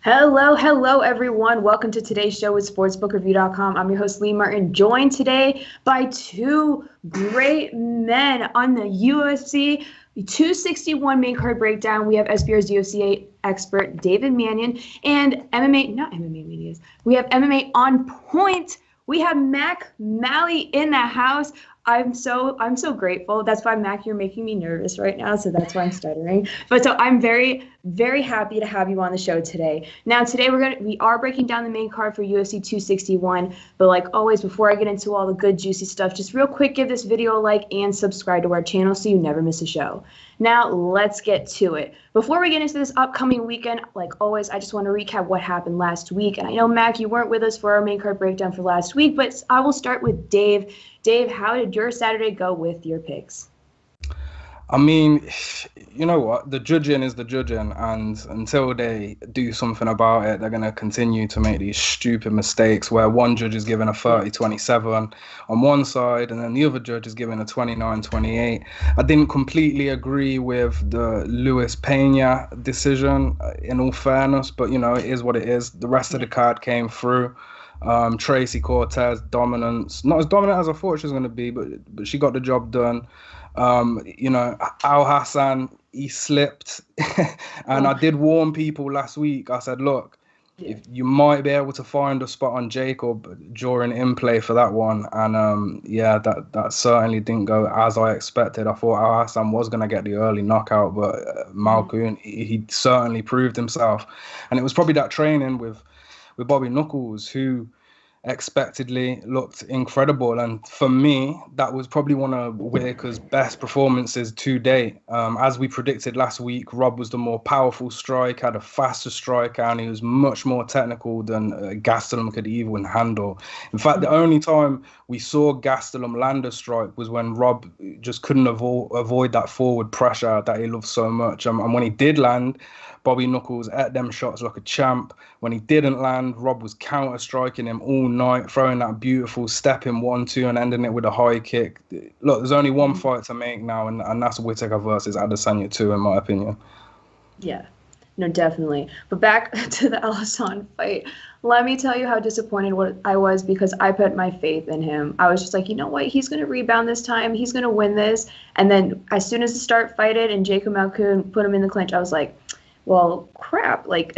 Hello, everyone. Welcome to today's show with SportsbookReview.com. I'm your host, Lee Martin, joined today by two great men on the UFC 261 main card breakdown. We have SBR's UFC expert, David Manyun, and we have MMA on Point. We have MacMally in the house. I'm so grateful. That's why, Mac, you're making me nervous right now, so that's why I'm stuttering. But so I'm very, very happy to have you on the show today. Now, today we are breaking down the main card for UFC 261. But like always, before I get into all the good juicy stuff, just real quick, give this video a like and subscribe to our channel so you never miss a show. Now, let's get to it. Before we get into this upcoming weekend, like always, I just want to recap what happened last week. And I know, Mac, you weren't with us for our main card breakdown for last week, but I will start with Dave. Dave, how did your Saturday go with your picks? I mean, you know what? The judging is the judging, and until they do something about it, they're going to continue to make these stupid mistakes where one judge is giving a 30-27 on one side, and then the other judge is giving a 29-28. I didn't completely agree with the Luis Pena decision, in all fairness, but, you know, it is what it is. The rest of the card came through. Tracy Cortez, dominance. Not as dominant as I thought she was going to be, but she got the job done. You know, Al Hassan, he slipped. And I did warn people last week. I said, look, if you might be able to find a spot on Jacob during in play for that one. And that certainly didn't go as I expected. I thought Al Hassan was going to get the early knockout, but Malkoun, he certainly proved himself. And it was probably that training with Bobby Knuckles, who expectedly looked incredible. And for me, that was probably one of Whittaker's best performances to date. As we predicted last week, Rob was the more powerful strike, had a faster striker, and he was much more technical than Gastelum could even handle. In fact, the only time we saw Gastelum land a strike was when Rob just couldn't avoid that forward pressure that he loves so much. And when he did land, Bobby Knuckles ate them shots like a champ. When he didn't land, Rob was counter-striking him all night, throwing that beautiful step-in 1-2 and ending it with a high kick. Look, there's only one fight to make now, and that's Whittaker versus Adesanya 2, in my opinion. Yeah, no, definitely. But back to the Al Hassan fight. Let me tell you how disappointed I was because I put my faith in him. I was just like, you know what? He's going to rebound this time. He's going to win this. And then as soon as the start fighted and Jacob Malkoun put him in the clinch, I was like, well, crap, like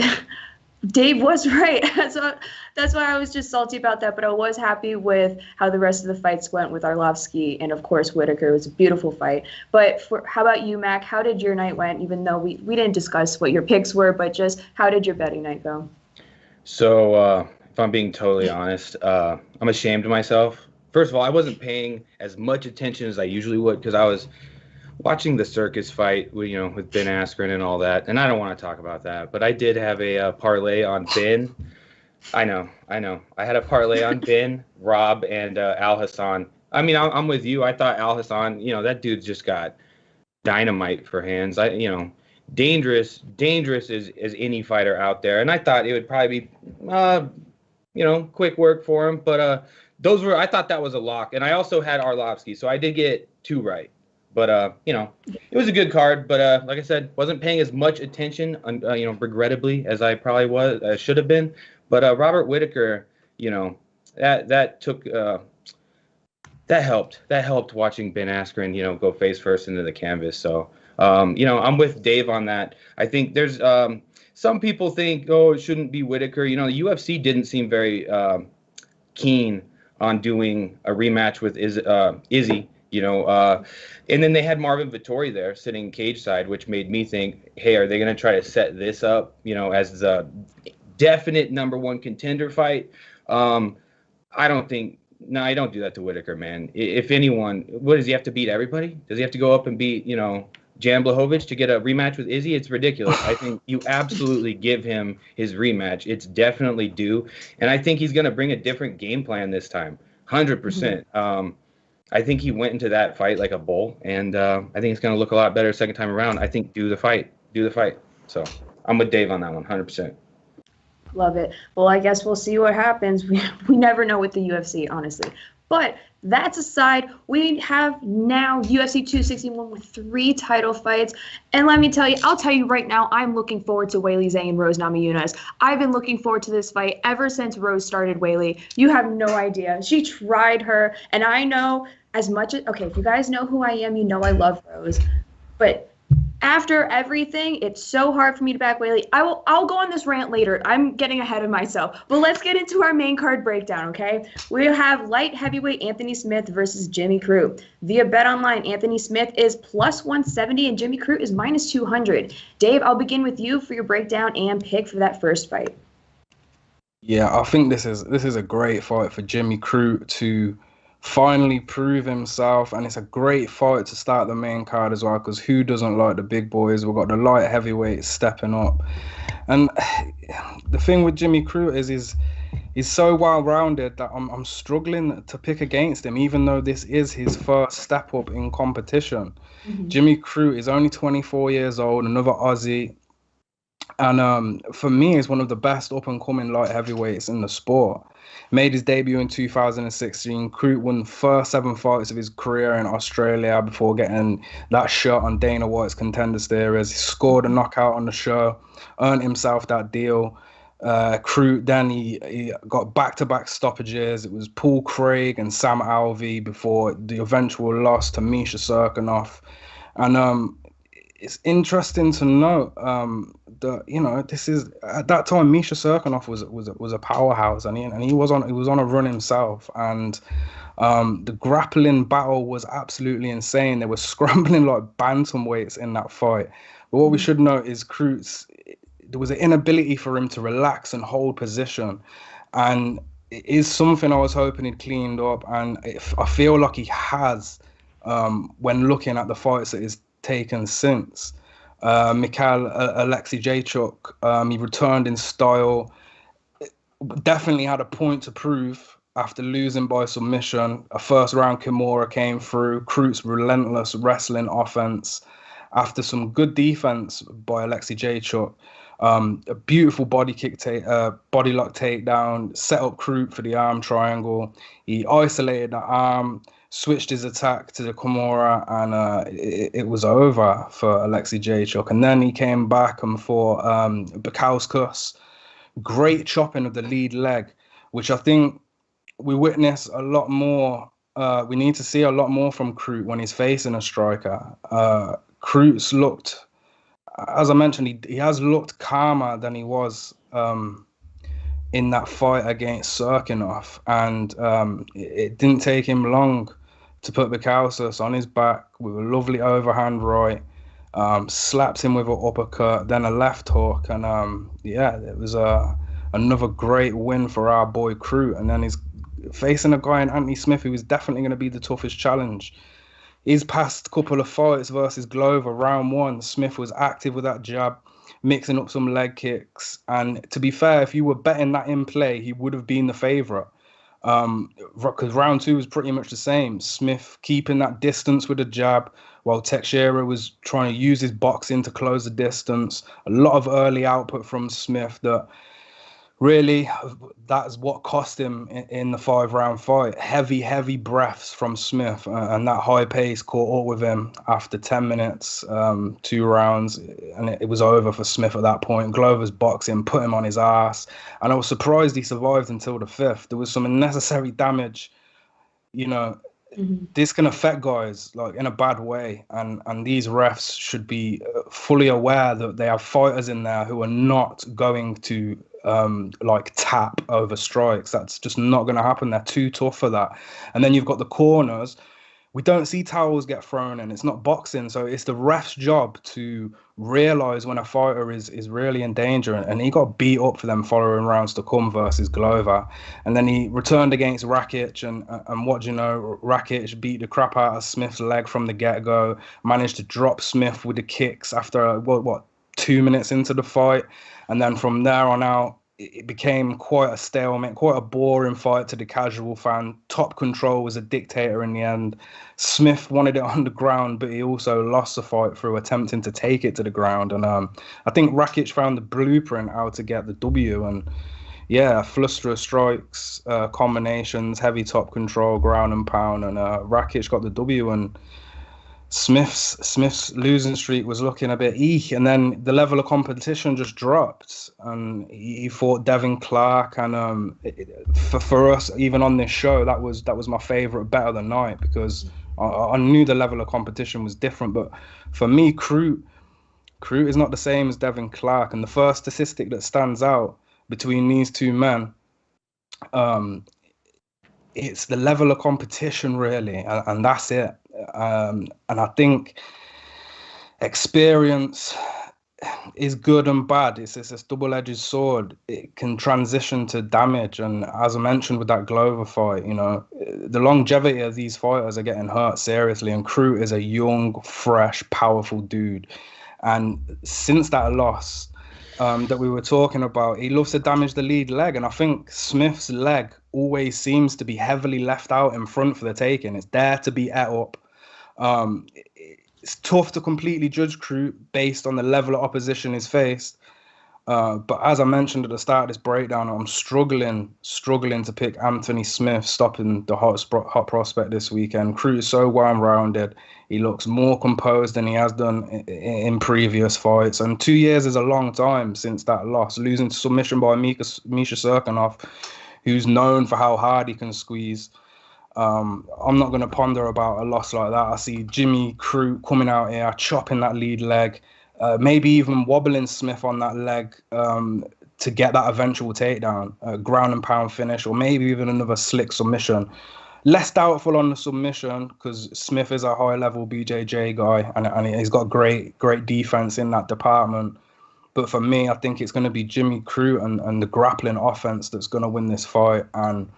Dave was right. So that's why I was just salty about that. But I was happy with how the rest of the fights went with Arlovsky and, of course, Whittaker. It was a beautiful fight. But how about you, Mac? How did your night went, even though we didn't discuss what your picks were, but just how did your betting night go? So if I'm being totally honest, I'm ashamed of myself. First of all, I wasn't paying as much attention as I usually would because I was watching the circus fight, with Ben Askren and all that, and I don't want to talk about that, but I did have a parlay on Ben. I know. I had a parlay on Ben, Rob, and Al Hassan. I mean, I'm with you. I thought Al Hassan, that dude just got dynamite for hands. Dangerous as any fighter out there, and I thought it would probably be, quick work for him. But I thought that was a lock, and I also had Arlovsky, so I did get 2 right. But, it was a good card. But like I said, wasn't paying as much attention, regrettably, as I probably should have been. But Robert Whittaker, that took that helped. That helped watching Ben Askren, go face first into the canvas. So, I'm with Dave on that. I think there's some people think, it shouldn't be Whittaker. The UFC didn't seem very keen on doing a rematch with Izzy. And then they had Marvin Vettori there sitting cage side, which made me think, hey, are they going to try to set this up, as the definite number 1 contender fight? I don't do that to Whittaker, man. If anyone, what does he have to beat everybody? Does he have to go up and beat, Jan Blachowicz to get a rematch with Izzy? It's ridiculous. I think you absolutely give him his rematch. It's definitely due. And I think he's going to bring a different game plan this time. 100%. I think he went into that fight like a bull, and I think it's going to look a lot better second time around. I think do the fight. So I'm with Dave on that one, 100%. Love it. Well, I guess we'll see what happens. We never know with the UFC, honestly. But that's aside, we have now UFC 261 with 3 title fights. And let me tell you, I'll tell you right now, I'm looking forward to Weili Zhang and Rose Namajunas. I've been looking forward to this fight ever since Rose started Weili. You have no idea. She tried her, and I know as much as, okay, if you guys know who I am, you know I love Rose. But after everything, it's so hard for me to back Weili. I'll go on this rant later. I'm getting ahead of myself. But let's get into our main card breakdown, okay? We have light heavyweight Anthony Smith versus Jimmy Crute. Via BetOnline, Anthony Smith is plus 170 and Jimmy Crute is minus 200. Dave, I'll begin with you for your breakdown and pick for that first fight. Yeah, I think this is a great fight for Jimmy Crute to finally prove himself, and it's a great fight to start the main card as well, because who doesn't like the big boys? We've got the light heavyweights stepping up, and the thing with Jimmy Crute is he's so well-rounded that I'm struggling to pick against him, even though this is his first step up in competition. Mm-hmm. Jimmy Crute is only 24 years old, another Aussie, and for me, he's one of the best up-and-coming light heavyweights in the sport. Made his debut in 2016. Crute won the first 7 fights of his career in Australia before getting that shot on Dana White's Contender Series. He scored a knockout on the show, earned himself that deal. Crute, then he got back-to-back stoppages. It was Paul Craig and Sam Alvey before the eventual loss to Misha Cirkunov. And it's interesting to note that this is, at that time, Misha Cirkunov was a powerhouse, and he was on a run himself, and the grappling battle was absolutely insane. They were scrambling like bantamweights in that fight. But what we should note is there was an inability for him to relax and hold position, and it is something I was hoping he'd cleaned up, and I feel like he has when looking at the fights that he's taken since. Mikhail Alexejchuk, he returned in style, definitely had a point to prove after losing by submission. A first round Kimura came through. Crute's relentless wrestling offense after some good defense by Alexejchuk. A beautiful body lock takedown, set up Crute for the arm triangle. He isolated the arm, switched his attack to the Kimura, and it was over for Alexejchuk. And then he came back and fought Bukauskas. Great chopping of the lead leg, which I think we witness a lot more. We need to see a lot more from Crute when he's facing a striker. Crute's looked, as I mentioned, he has looked calmer than he was in that fight against Cirkunov. And it didn't take him long to put Bukauskas on his back with a lovely overhand right, slapped him with an uppercut, then a left hook, and it was another great win for our boy Crute. And then he's facing a guy in Anthony Smith who was definitely going to be the toughest challenge. His past couple of fights versus Glover, round 1, Smith was active with that jab, mixing up some leg kicks, and to be fair, if you were betting that in play, he would have been the favourite. Because round 2 was pretty much the same. Smith keeping that distance with a jab, while Teixeira was trying to use his boxing to close the distance. A lot of early output from Smith that really, that's what cost him in the 5-round fight. Heavy breaths from Smith, and that high pace caught up with him after 10 minutes, 2 rounds, and it was over for Smith at that point. Glover's boxing put him on his ass, and I was surprised he survived until the 5th. There was some unnecessary damage. This can affect guys like in a bad way, and these refs should be fully aware that they have fighters in there who are not going to tap over strikes. That's just not going to happen. They're too tough for that. And then you've got the corners. We don't see towels get thrown in. It's not boxing, so it's the ref's job to realize when a fighter is really in danger. And he got beat up for them following rounds to come versus Glover. And then he returned against Rakic, and what do you know, Rakic beat the crap out of Smith's leg from the get-go, managed to drop Smith with the kicks after 2 minutes into the fight. And then from there on out, it became quite a stalemate, quite a boring fight to the casual fan. Top Control was a dictator in the end. Smith wanted it on the ground, but he also lost the fight through attempting to take it to the ground. And I think Rakic found the blueprint how to get the W. And yeah, fluster of strikes, combinations, heavy top control, ground and pound, and Rakic got the W. And Smith's losing streak was looking a bit eek, and then the level of competition just dropped, and he fought Devin Clark, and for us, even on this show, that was my favorite bet of the night, because I knew the level of competition was different. But for me, Crute is not the same as Devin Clark, and the first statistic that stands out between these two men, it's the level of competition, really, and that's it. And I think experience is good and bad. It's this double-edged sword. It can transition to damage, and as I mentioned with that Glover fight, the longevity of these fighters are getting hurt seriously, and Crute is a young, fresh, powerful dude. And since that loss that we were talking about, he loves to damage the lead leg, and I think Smith's leg always seems to be heavily left out in front for the taking. It's there to be ate up. It's tough to completely judge Crute based on the level of opposition he's faced. But as I mentioned at the start of this breakdown, I'm struggling to pick Anthony Smith stopping the hot prospect this weekend. Crute is so well-rounded. He looks more composed than he has done in previous fights. And 2 years is a long time since that loss, losing to submission by Misha Serkinov, who's known for how hard he can squeeze. I'm not going to ponder about a loss like that. I see Jimmy Crute coming out here, chopping that lead leg, maybe even wobbling Smith on that leg to get that eventual takedown, ground and pound finish, or maybe even another slick submission. Less doubtful on the submission because Smith is a high-level BJJ guy, and he's got great defense in that department. But for me, I think it's going to be Jimmy Crute and the grappling offense that's going to win this fight. And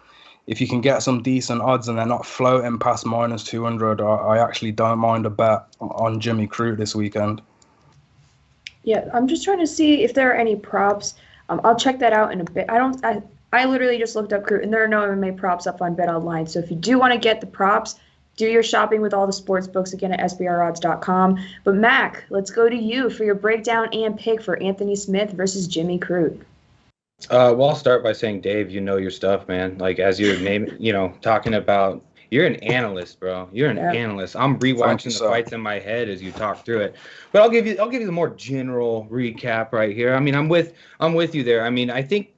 if you can get some decent odds and they're not floating past -200, I actually don't mind a bet on Jimmy Crute this weekend. Yeah, I'm just trying to see if there are any props. I'll check that out in a bit. I literally just looked up Crute, and there are no MMA props up on Bet Online. So if you do want to get the props, do your shopping with all the sports books again at sbrodds.com. But Mac, let's go to you for your breakdown and pick for Anthony Smith versus Jimmy Crute. Well, I'll start by saying, Dave, you know your stuff, man. Like, as your name, talking about, you're an analyst, bro. You're an analyst. I'm rewatching the fights in my head as you talk through it. But I'll give you the more general recap right here. I mean, I'm with you there. I mean, I think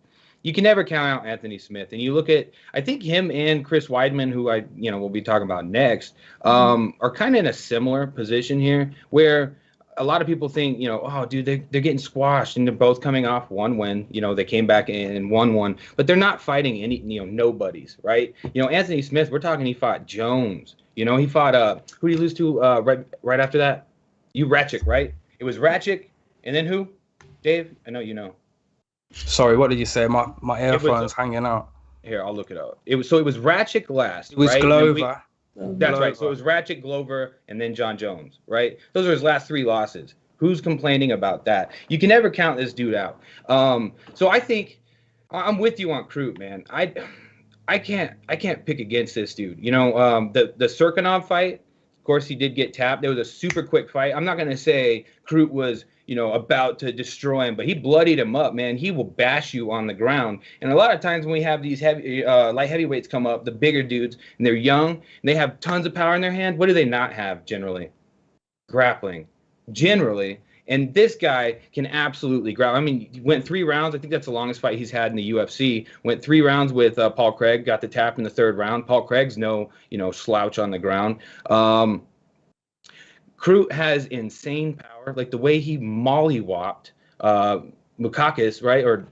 you can never count out Anthony Smith. And you look at, I think him and Chris Weidman, who we'll be talking about next, are kind of in a similar position here, where a lot of people think, oh, dude, they're getting squashed, and they're both coming off one win. They came back and won one, but they're not fighting any, nobodies, right? Anthony Smith, we're talking, he fought Jones. He fought, who did he lose to right after that? Rakic, right? It was Rakic, and then who? Dave, I know you know. Sorry, what did you say? My earphones hanging out. Here, I'll look it up. It was Rakic last. It was right? Glover. That's right. So it was Rakic, Glover, and then John Jones, right? Those are his last 3 losses. Who's complaining about that? You can never count this dude out. So I think I'm with you on Crute, man. I can't pick against this dude. The Serkinov fight, of course, he did get tapped. There was a super quick fight. I'm not gonna say Crute was about to destroy him, but he bloodied him up, man. He will bash you on the ground. And a lot of times when we have these light heavyweights come up, the bigger dudes, and they're young, and they have tons of power in their hand, what do they not have generally? Grappling, generally. And this guy can absolutely grapple. I mean, he went 3 rounds. I think that's the longest fight he's had in the UFC. Went 3 rounds with Paul Craig, got the tap in the 3rd round. Paul Craig's no, slouch on the ground. Crute has insane power, like the way he mollywopped Bukakis, right? Or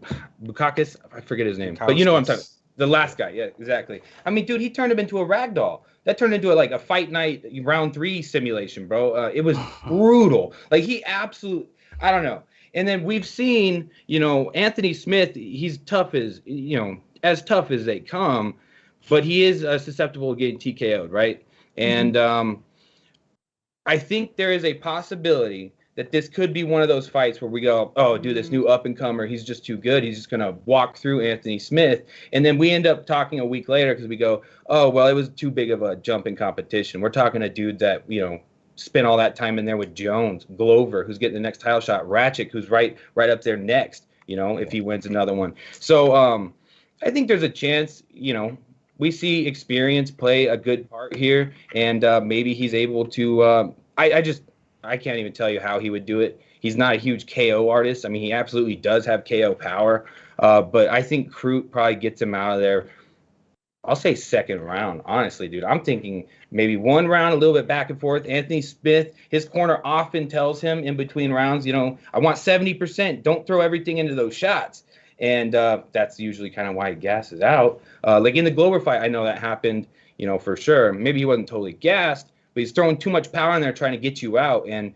Bukakis, I forget his name. But you know what I'm talking about. The last guy, yeah, exactly. I mean, dude, he turned him into a ragdoll. That turned into a fight night round 3 simulation, bro. It was brutal. Like, he absolutely, I don't know. And then we've seen, Anthony Smith, he's tough as tough as they come, but he is susceptible to getting TKO'd, right? And I think there is a possibility that this could be one of those fights where we go, oh, dude, this new up-and-comer, he's just too good. He's just going to walk through Anthony Smith. And then we end up talking a week later because we go, oh, well, it was too big of a jump in competition. We're talking a dude that, spent all that time in there with Jones, Glover, who's getting the next title shot, Rakic, who's right up there next. if he wins another one. So I think there's a chance, we see experience play a good part here, and maybe he's able to. I can't even tell you how he would do it. He's not a huge KO artist. I mean, he absolutely does have KO power, but I think Crute probably gets him out of there. I'll say second round, honestly, dude. I'm thinking maybe one round, a little bit back and forth. Anthony Smith, his corner often tells him in between rounds, I want 70%. Don't throw everything into those shots. And that's usually kind of why he gasses out. Like in the Glover fight, I know that happened, for sure. Maybe he wasn't totally gassed, but he's throwing too much power in there trying to get you out. And,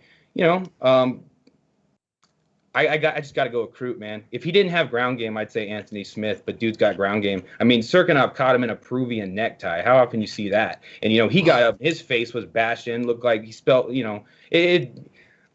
I just got to go with Crute, man. If he didn't have ground game, I'd say Anthony Smith, but dude's got ground game. I mean, Serkinov caught him in a Peruvian necktie. How often you see that? And, he got up, his face was bashed in, looked like he spelled,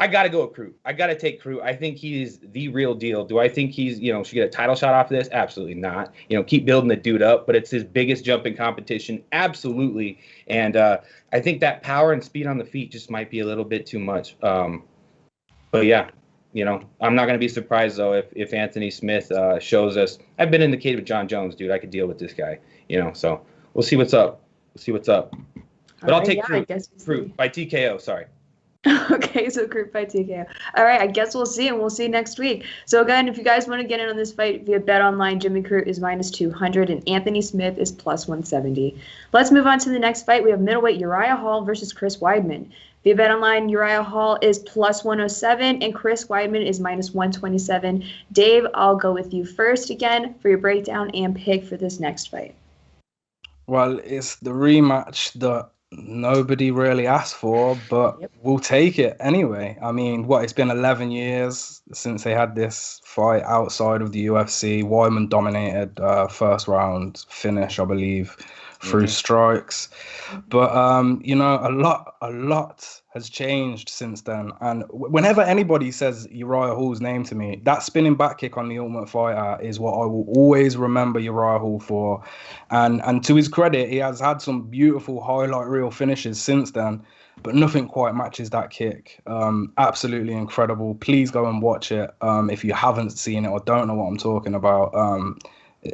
I got to go with Crute. I got to take Crute. I think he's the real deal. Do I think he's, should get a title shot off of this? Absolutely not. Keep building the dude up, but it's his biggest jump in competition. Absolutely. And I think that power and speed on the feet just might be a little bit too much. But yeah. I'm not going to be surprised, though, if Anthony Smith shows us. I've been in the cage with John Jones, dude. I could deal with this guy, so we'll see what's up. But I'll take Crute by TKO, sorry. Okay, so Crute by TKO. All right, I guess we'll see, and we'll see next week. So, again, if you guys want to get in on this fight via BetOnline, Jimmy Crute is -200, and Anthony Smith is +170. Let's move on to the next fight. We have middleweight Uriah Hall versus Chris Weidman. Via BetOnline, Uriah Hall is +107, and Chris Weidman is -127. Dave, I'll go with you first again for your breakdown and pick for this next fight. Well, it's the rematch that nobody really asked for, but we'll take it anyway. I mean, it's been 11 years since they had this fight outside of the UFC. Weidman dominated first round finish, I believe, through strikes. But, a lot has changed since then. And whenever anybody says Uriah Hall's name to me, that spinning back kick on the Ultimate Fighter is what I will always remember Uriah Hall for. And to his credit, he has had some beautiful highlight reel finishes since then, but nothing quite matches that kick. Absolutely incredible. Please go and watch it if you haven't seen it or don't know what I'm talking about.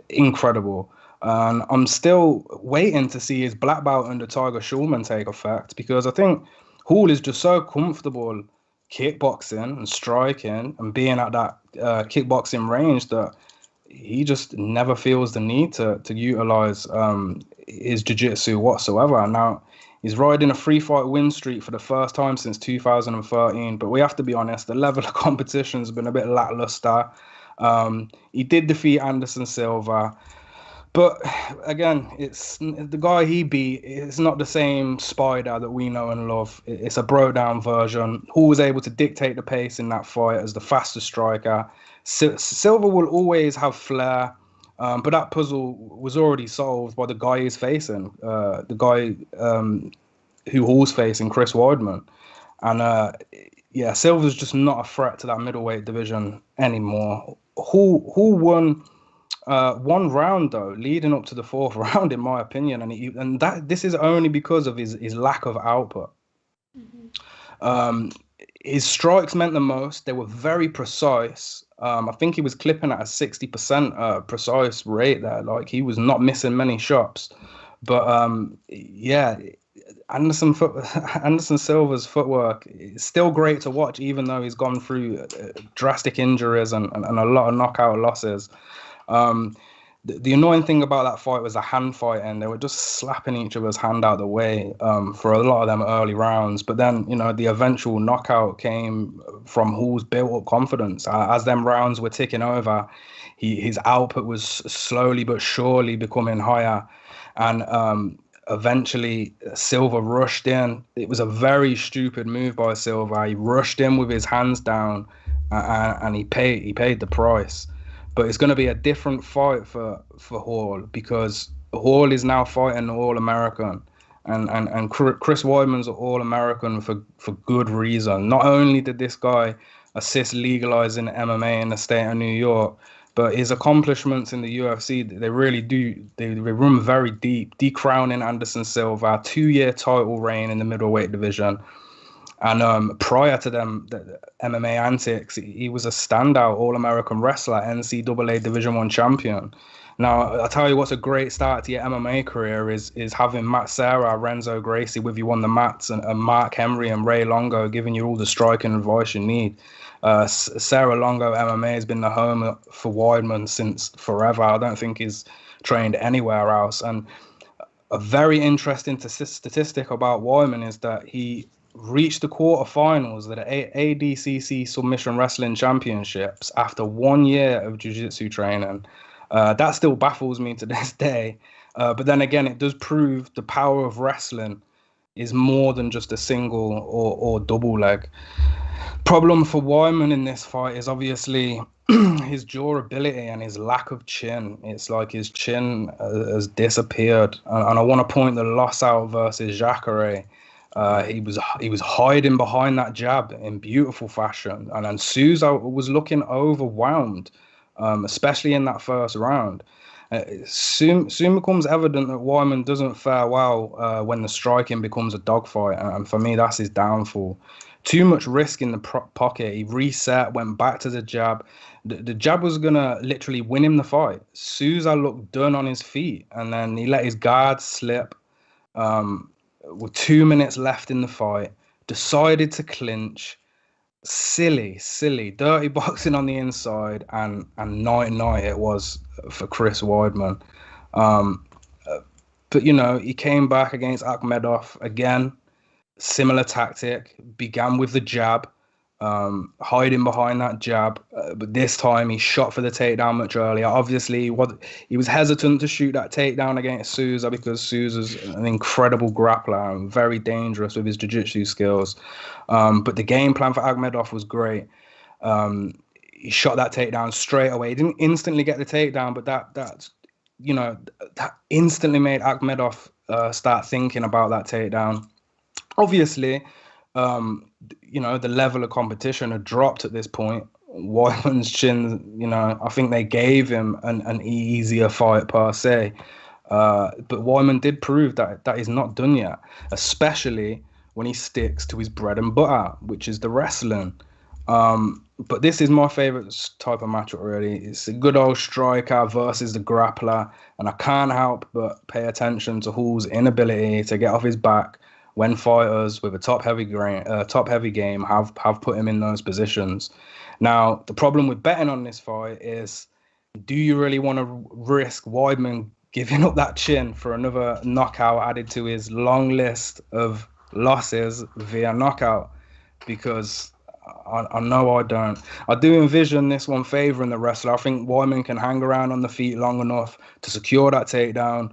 Incredible. And I'm still waiting to see his black belt under Tiger Schulman take effect, because I think Hall is just so comfortable kickboxing and striking and being at that kickboxing range that he just never feels the need to utilize his jiu-jitsu whatsoever. Now, he's riding a 3-fight win streak for the first time since 2013, but we have to be honest, the level of competition has been a bit lackluster. He did defeat Anderson Silva. But again, it's the guy he beat. It's not the same Spider that we know and love. It's a bro-down version. Hall was able to dictate the pace in that fight as the fastest striker. Silva will always have flair, but that puzzle was already solved by the guy he's facing, the guy who Hall's facing, Chris Weidman. And Silva's just not a threat to that middleweight division anymore. Hall won one round though, leading up to the fourth round, in my opinion, and this is only because of his lack of output. His strikes meant the most. They were very precise. I think he was clipping at a 60% precise rate there. Like, he was not missing many shots. But Anderson Silva's footwork is still great to watch, even though he's gone through drastic injuries and a lot of knockout losses. The annoying thing about that fight was the hand fight, and they were just slapping each other's hand out the way for a lot of them early rounds. But then, the eventual knockout came from Hall's built-up confidence. As them rounds were ticking over, his output was slowly but surely becoming higher. And eventually, Silva rushed in. It was a very stupid move by Silva. He rushed in with his hands down, and he paid the price. But it's going to be a different fight for Hall, because Hall is now fighting All-American. And Chris Weidman's an All-American for good reason. Not only did this guy assist legalizing MMA in the state of New York, but his accomplishments in the UFC, they really do. They run very deep. Decrowning Anderson Silva, 2-year title reign in the middleweight division. And prior to them, the MMA antics, he was a standout All-American wrestler, NCAA Division I champion. Now, I'll tell you what's a great start to your MMA career is having Matt Serra, Renzo Gracie with you on the mats, and Mark Henry and Ray Longo giving you all the striking advice you need. Serra Longo MMA has been the home for Weidman since forever. I don't think he's trained anywhere else. And a very interesting statistic about Weidman is that he reached the quarterfinals of the ADCC Submission Wrestling Championships after 1 year of jiu-jitsu training. That still baffles me to this day. But then again, it does prove the power of wrestling is more than just a single or double leg. Problem for Weidman in this fight is obviously his durability and his lack of chin. It's like his chin has disappeared. And I want to point the loss out versus Jacare. He was hiding behind that jab in beautiful fashion. And then Souza was looking overwhelmed, especially in that first round. Soon becomes evident that Weidman doesn't fare well when the striking becomes a dogfight. And for me, that's his downfall. Too much risk in the pocket. He reset, went back to the jab. The jab was going to literally win him the fight. Souza looked done on his feet, and then he let his guard slip with 2 minutes left in the fight, decided to clinch. Silly, dirty boxing on the inside, and night it was for Chris Weidman. But, you know, he came back against Akhmedov again. Similar tactic, began with the jab, hiding behind that jab, but this time he shot for the takedown much earlier. Obviously, he was hesitant to shoot that takedown against Souza because Souza's an incredible grappler and very dangerous with his jiu-jitsu skills. But the game plan for Akhmedov was great. He shot that takedown straight away. He didn't instantly get the takedown, but that instantly made Akhmedov start thinking about that takedown. Obviously, the level of competition had dropped at this point. Weidman's chin, I think they gave him an easier fight per se. But Weidman did prove that he's not done yet, especially when he sticks to his bread and butter, which is the wrestling. But this is my favorite type of matchup, really. It's a good old striker versus the grappler, and I can't help but pay attention to Hall's inability to get off his back when fighters with a top heavy game have put him in those positions. Now, the problem with betting on this fight is, do you really want to risk Weidman giving up that chin for another knockout added to his long list of losses via knockout? Because I know I don't. I do envision this one favouring the wrestler. I think Weidman can hang around on the feet long enough to secure that takedown.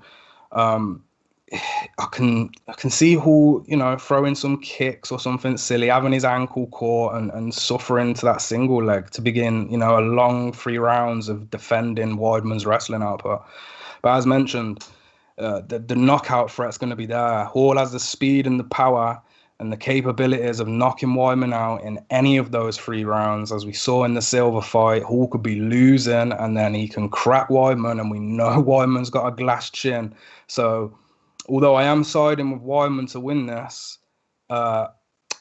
I can see Hall, throwing some kicks or something silly, having his ankle caught and suffering to that single leg to begin, a long 3 rounds of defending Weidman's wrestling output. But as mentioned, the knockout threat's going to be there. Hall has the speed and the power and the capabilities of knocking Weidman out in any of those 3 rounds. As we saw in the Silva fight, Hall could be losing and then he can crack Weidman, and we know Weidman's got a glass chin. So although I am siding with Weidman to win this, I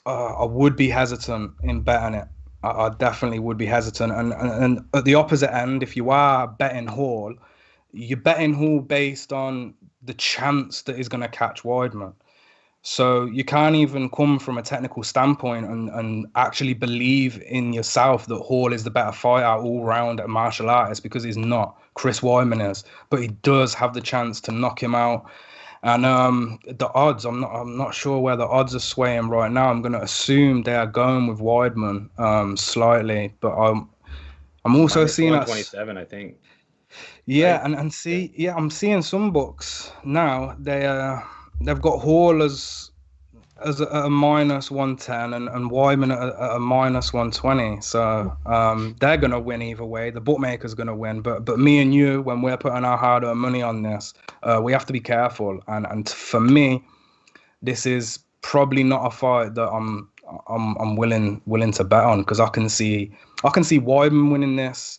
would be hesitant in betting it. I definitely would be hesitant. And at the opposite end, if you are betting Hall, you're betting Hall based on the chance that he's going to catch Weidman. So you can't even come from a technical standpoint and actually believe in yourself that Hall is the better fighter all round at martial artist, because he's not. Chris Weidman is. But he does have the chance to knock him out. And the odds, I'm not sure where the odds are swaying right now. I'm going to assume they are going with Weidman slightly, but I'm also seeing that 127, I think. Yeah, right? I'm seeing some books now. They've got Hall as a minus 110 and Weidman at a minus 120. So they're going to win either way. The bookmaker's going to win. But me and you, when we're putting our hard-earned money on this, we have to be careful. And for me, this is probably not a fight that I'm willing to bet on, because I can see Weidman winning this.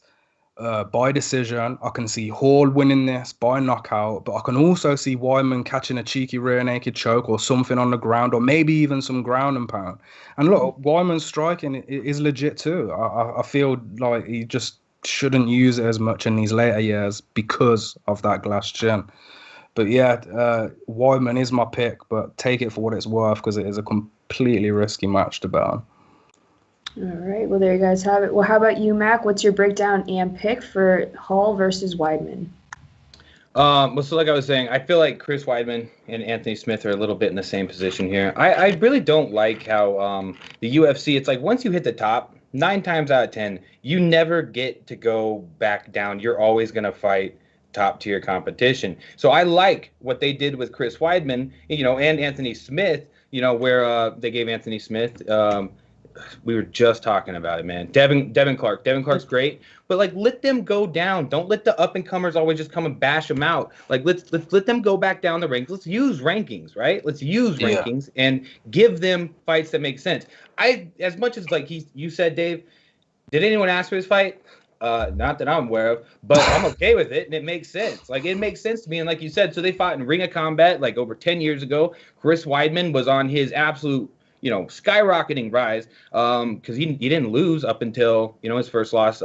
by decision. I can see Hall winning this by knockout, but I can also see Weidman catching a cheeky rear naked choke or something on the ground, or maybe even some ground and pound. And look, Weidman's striking is legit too. I feel like he just shouldn't use it as much in these later years because of that glass chin. But yeah, Weidman is my pick, but take it for what it's worth because it is a completely risky match to bet on. All right. Well, there you guys have it. Well, how about you, Mac? What's your breakdown and pick for Hall versus Weidman? Well, so like I was saying, I feel like Chris Weidman and Anthony Smith are a little bit in the same position here. I really don't like how the UFC, it's like once you hit the top, 9 times out of 10, you never get to go back down. You're always going to fight top tier competition. So I like what they did with Chris Weidman, and Anthony Smith, where they gave Anthony Smith, we were just talking about it, man. Devin Clark. Devin Clark's great, but like let them go down. Don't let the up and comers always just come and bash them out. Like let's let them go back down the ranks. Let's use rankings, right? Let's use rankings and give them fights that make sense. As much as like you said, Dave, did anyone ask for this fight? Not that I'm aware of, but I'm okay with it, and it makes sense. Like it makes sense to me, and like you said, so they fought in Ring of Combat like over 10 years ago. Chris Weidman was on his absolute skyrocketing rise because he didn't lose up until his first loss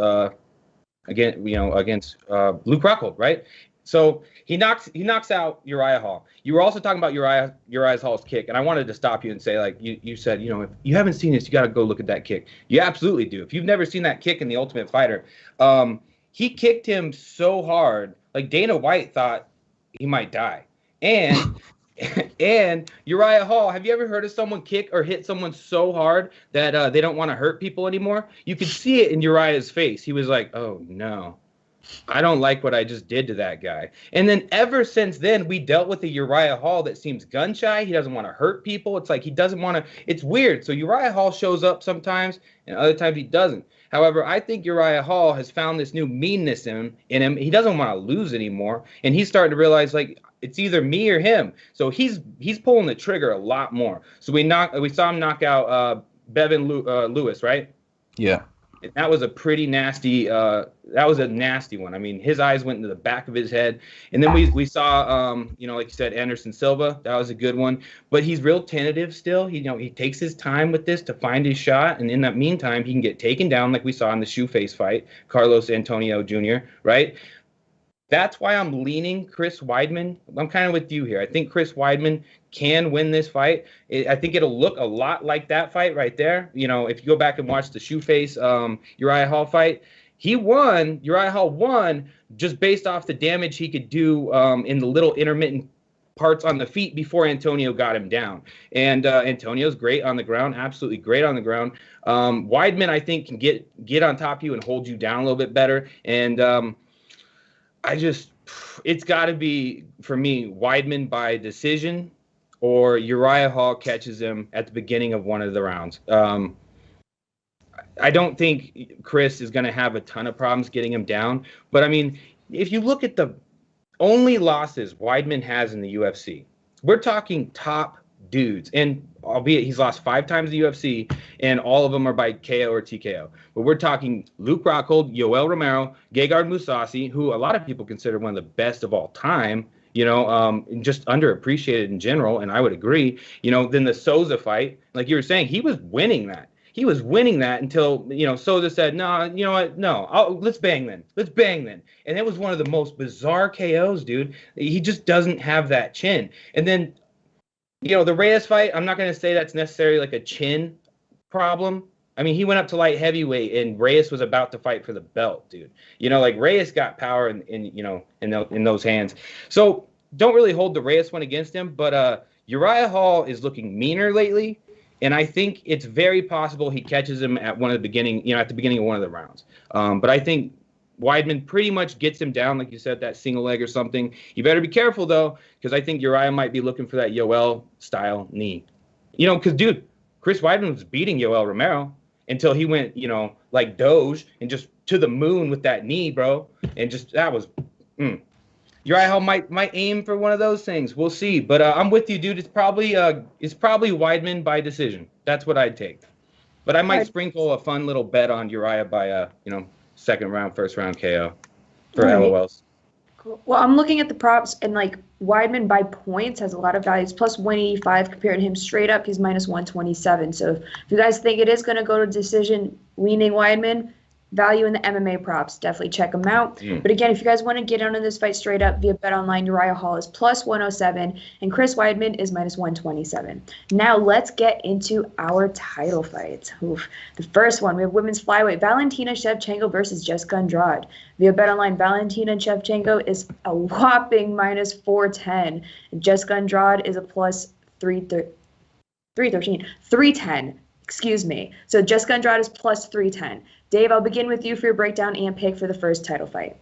against Luke Rockhold, right? So he knocks out Uriah Hall. You were also talking about Uriah Hall's kick, and I wanted to stop you and say, like you said, if you haven't seen this, you got to go look at that kick. You absolutely do. If you've never seen that kick in The Ultimate Fighter, he kicked him so hard, like Dana White thought he might die. And Uriah Hall, have you ever heard of someone kick or hit someone so hard that they don't want to hurt people anymore? You could see it in Uriah's face. He was like, oh, no, I don't like what I just did to that guy. And then ever since then, we dealt with a Uriah Hall that seems gun shy. He doesn't want to hurt people. It's like he doesn't want to. It's weird. So Uriah Hall shows up sometimes and other times he doesn't. However, I think Uriah Hall has found this new meanness in him. He doesn't want to lose anymore. And he's starting to realize, like, it's either me or him. So he's pulling the trigger a lot more. So we saw him knock out Bevan Lewis, right? Yeah. And that was a pretty nasty. That was a nasty one. I mean, his eyes went into the back of his head. And then we saw, like you said, Anderson Silva. That was a good one. But he's real tentative still. He takes his time with this to find his shot. And in that meantime, he can get taken down like we saw in the Shoeface fight, Carlos Antonio Jr., right? That's why I'm leaning Chris Weidman. I'm kind of with you here. I think Chris Weidman can win this fight. I think it'll look a lot like that fight right there. If you go back and watch the Shoeface Uriah Hall fight, Uriah Hall won just based off the damage he could do in the little intermittent parts on the feet before Antonio got him down. And Antonio's great on the ground, absolutely great on the ground. Weidman, I think, can get on top of you and hold you down a little bit better. And it's got to be, for me, Weidman by decision or Uriah Hall catches him at the beginning of one of the rounds. I don't think Chris is going to have a ton of problems getting him down. But, I mean, if you look at the only losses Weidman has in the UFC, we're talking top dudes. And albeit he's lost 5 times in the UFC, and all of them are by KO or TKO. But we're talking Luke Rockhold, Yoel Romero, Gegard Mousasi, who a lot of people consider one of the best of all time, just underappreciated in general, and I would agree. Then the Souza fight, like you were saying, he was winning that. He was winning that until, Souza said, no, you know what? No, let's bang then. And it was one of the most bizarre KOs, dude. He just doesn't have that chin. And then, the Reyes fight, I'm not going to say that's necessarily like a chin problem. I mean, he went up to light heavyweight, and Reyes was about to fight for the belt, dude. Like Reyes got power in those hands. So don't really hold the Reyes one against him. But Uriah Hall is looking meaner lately, and I think it's very possible he catches him at the beginning of one of the rounds. But I think Weidman pretty much gets him down, like you said, that single leg or something. You better be careful, though, because I think Uriah might be looking for that Yoel-style knee. Because, dude, Chris Weidman was beating Yoel Romero until he went, like Doge and just to the moon with that knee, bro. And just that was Uriah Hall might aim for one of those things. We'll see. But I'm with you, dude. It's probably Weidman by decision. That's what I'd take. But I might sprinkle a fun little bet on Uriah by second round, first round KO for Right. LOLs. Cool. Well, I'm looking at the props, and like Weidman by points has a lot of values, plus 185 compared to him straight up. He's minus 127. So if you guys think it is going to go to decision leaning Weidman, value in the MMA props, definitely check them out. But again, if you guys want to get into this fight straight up via BetOnline, Uriah Hall is plus 107, and Chris Weidman is minus 127. Now let's get into our title fights. Oof. The first one, we have women's flyweight, Valentina Shevchenko versus Jessica Andrade. Via BetOnline, Valentina Shevchenko is a whopping minus 410, and Jessica Andrade is a plus 310. Excuse me. So Jessica Andrade is plus 310. Dave, I'll begin with you for your breakdown and pick for the first title fight.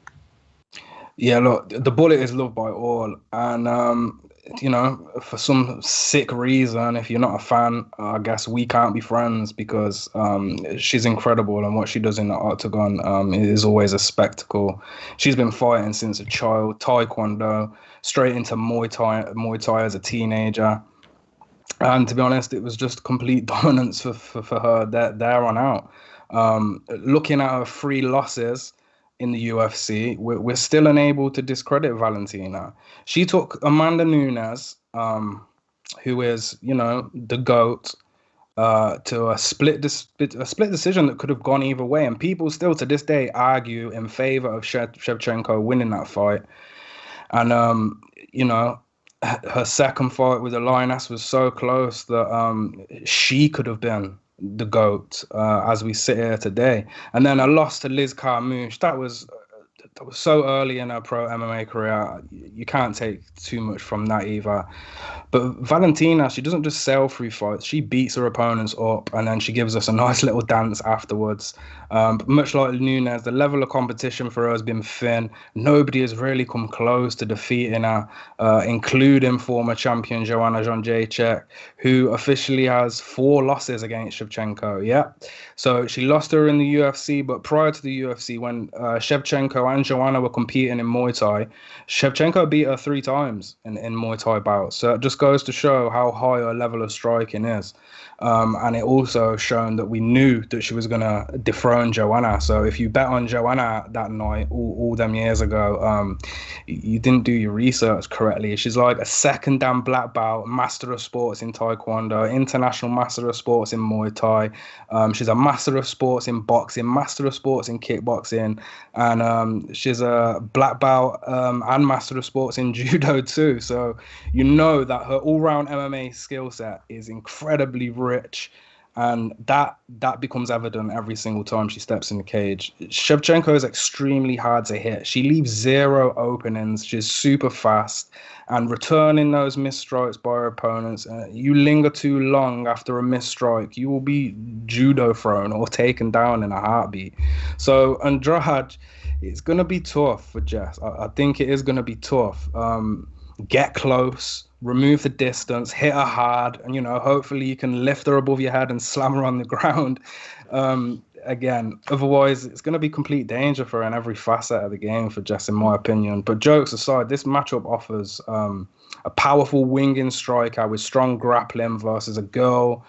Yeah, look, the bullet is loved by all. And, you know, for some sick reason, if you're not a fan, I guess we can't be friends because she's incredible. And what she does in the octagon is always a spectacle. She's been fighting since a child, Taekwondo, straight into Muay Thai as a teenager. And to be honest, it was just complete dominance for her there on out. Looking at her 3 losses in the UFC, we're still unable to discredit Valentina. She took Amanda Nunes, who is, you know, the GOAT, to a split decision that could have gone either way. And people still to this day argue in favor of Shevchenko winning that fight. And, you know, her second fight with the Lioness was so close that she could have been the GOAT as we sit here today. And then a loss to Liz Carmouche, that was so early in her pro MMA career. You can't take too much from that either. But Valentina, she doesn't just sail through fights. She beats her opponents up, and then she gives us a nice little dance afterwards. But much like Nunes, the level of competition for her has been thin. Nobody has really come close to defeating her, including former champion Joanna Jędrzejczyk, who officially has 4 losses against Shevchenko. Yeah, so she lost her in the UFC, but prior to the UFC, when Shevchenko and Joanna were competing in Muay Thai, Shevchenko beat her 3 times in Muay Thai bouts. So it just goes to show how high her level of striking is. And it also shown that we knew that she was going to dethrone Joanna. So if you bet on Joanna that night, all them years ago, you didn't do your research correctly. She's like a 2nd dan black belt, master of sports in Taekwondo, international master of sports in Muay Thai. She's a master of sports in boxing, master of sports in kickboxing, and she's a black belt and master of sports in judo too. So you know that her all-round MMA skill set is incredibly rich, and that becomes evident every single time she steps in the cage. Shevchenko is extremely hard to hit. She leaves 0 openings. She's super fast, and returning those missed strikes by her opponents, you linger too long after a missed strike, you will be judo thrown or taken down in a heartbeat. So Andrade, it's going to be tough for Jess. I think it is going to be tough. Get close, remove the distance, hit her hard, and, you know, hopefully you can lift her above your head and slam her on the ground. Again, otherwise it's going to be complete danger for her in every facet of the game for Jess, in my opinion. But jokes aside, this matchup offers a powerful winging striker with strong grappling versus a girl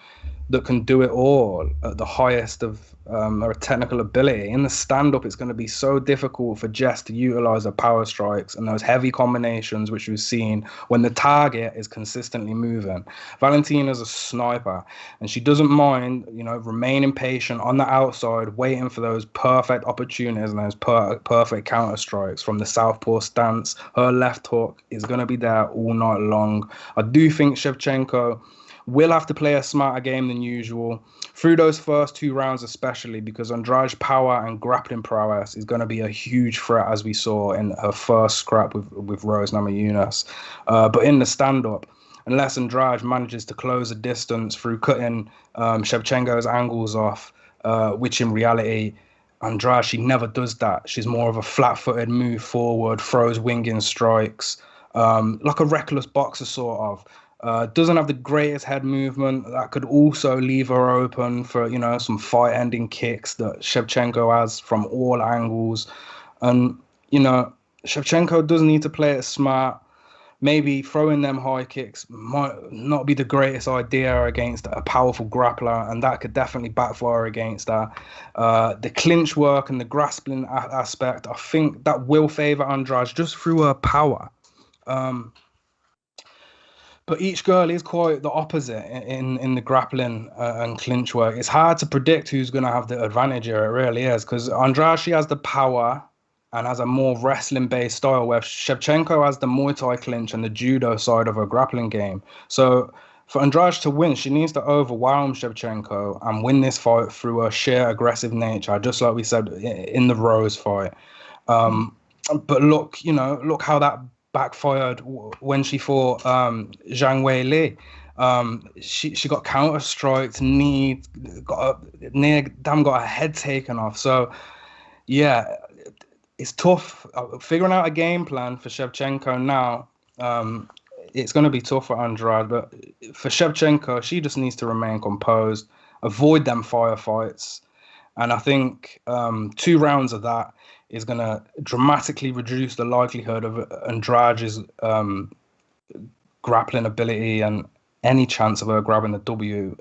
that can do it all at the highest of her technical ability. In the stand-up, it's going to be so difficult for Jess to utilize her power strikes and those heavy combinations which we've seen when the target is consistently moving. Valentina's a sniper, and she doesn't mind, you know, remaining patient on the outside, waiting for those perfect opportunities and those perfect counter strikes from the southpaw stance. Her left hook is going to be there all night long. I do think Shevchenko will have to play a smarter game than usual through those first 2 rounds, especially because Andrade's power and grappling prowess is going to be a huge threat, as we saw in her first scrap with Rose Namajunas. But in the stand-up, unless Andrade manages to close the distance through cutting Shevchenko's angles off, which in reality, Andrade, she never does that. She's more of a flat-footed move forward, throws winging strikes, like a reckless boxer sort of. Doesn't have the greatest head movement. That could also leave her open for, you know, some fight-ending kicks that Shevchenko has from all angles. And, you know, Shevchenko does need to play it smart. maybe throwing them high kicks might not be the greatest idea against a powerful grappler, and that could definitely backfire against her. The clinch work and the grappling aspect, I think that will favor Andrade just through her power. But each girl is quite the opposite in the grappling and clinch work. It's hard to predict who's going to have the advantage here. It really is, because Andrade, she has the power and has a more wrestling-based style, where Shevchenko has the Muay Thai clinch and the judo side of her grappling game. So for Andrade to win, she needs to overwhelm Shevchenko and win this fight through her sheer aggressive nature, just like we said in the Rose fight. But look how that backfired when she fought Zhang Weili. She got counter-striked, got her head taken off. So, yeah, it's tough figuring out a game plan for Shevchenko now. It's going to be tough for Andrade, but for Shevchenko, she just needs to remain composed, avoid them firefights. And I think 2 rounds of that is going to dramatically reduce the likelihood of Andrade's grappling ability and any chance of her grabbing the W.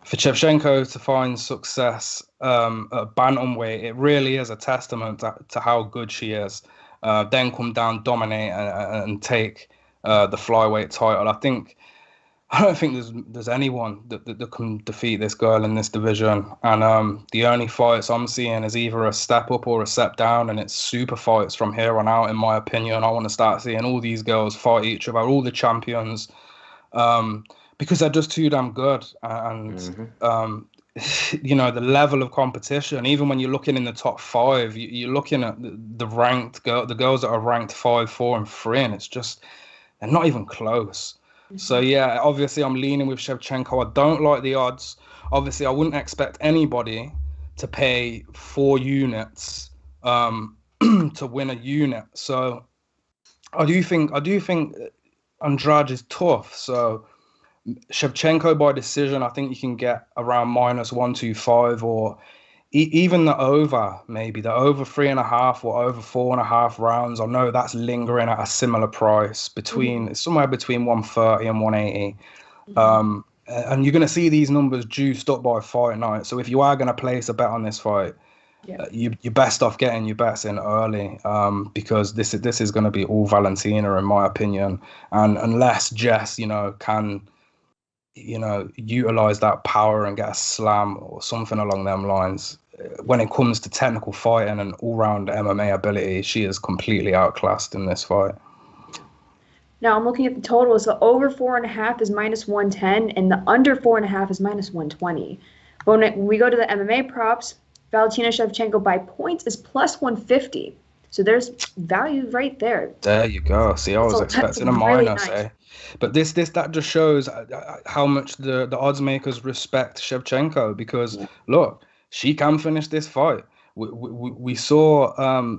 For Shevchenko to find success at bantamweight, it really is a testament to how good she is. Then come down, dominate, and take the flyweight title. I don't think there's anyone that can defeat this girl in this division. And the only fights I'm seeing is either a step up or a step down, and it's super fights from here on out, in my opinion. I want to start seeing all these girls fight each other, all the champions, because they're just too damn good. And the level of competition, even when you're looking in the top 5, you're looking at the ranked the girls that are ranked 5, 4, and 3, and it's just, they're not even close. So, yeah, obviously I'm leaning with Shevchenko. I don't like the odds. Obviously, I wouldn't expect anybody to pay 4 units to win a unit. So I do think Andrade is tough. So Shevchenko by decision, I think you can get around -125, or even the over, maybe the over 3.5 or over 4.5 rounds. I know that's lingering at a similar price, somewhere between 130 and 180. And you're going to see these numbers juiced up by fight night. So if you are going to place a bet on this fight, you're best off getting your bets in early, because this is going to be all Valentina, in my opinion. And unless Jess, can utilize that power and get a slam or something along them lines, when it comes to technical fighting and all-round MMA ability, she is completely outclassed in this fight. Now I'm looking at the totals. The over 4.5 is -110, and the under 4.5 is -120. But when we go to the MMA props, Valentina Shevchenko by points is +150. So there's value right there. There you go. See, I was expecting a minus, nice. But that just shows how much the odds makers respect Shevchenko, because look, she can finish this fight. We saw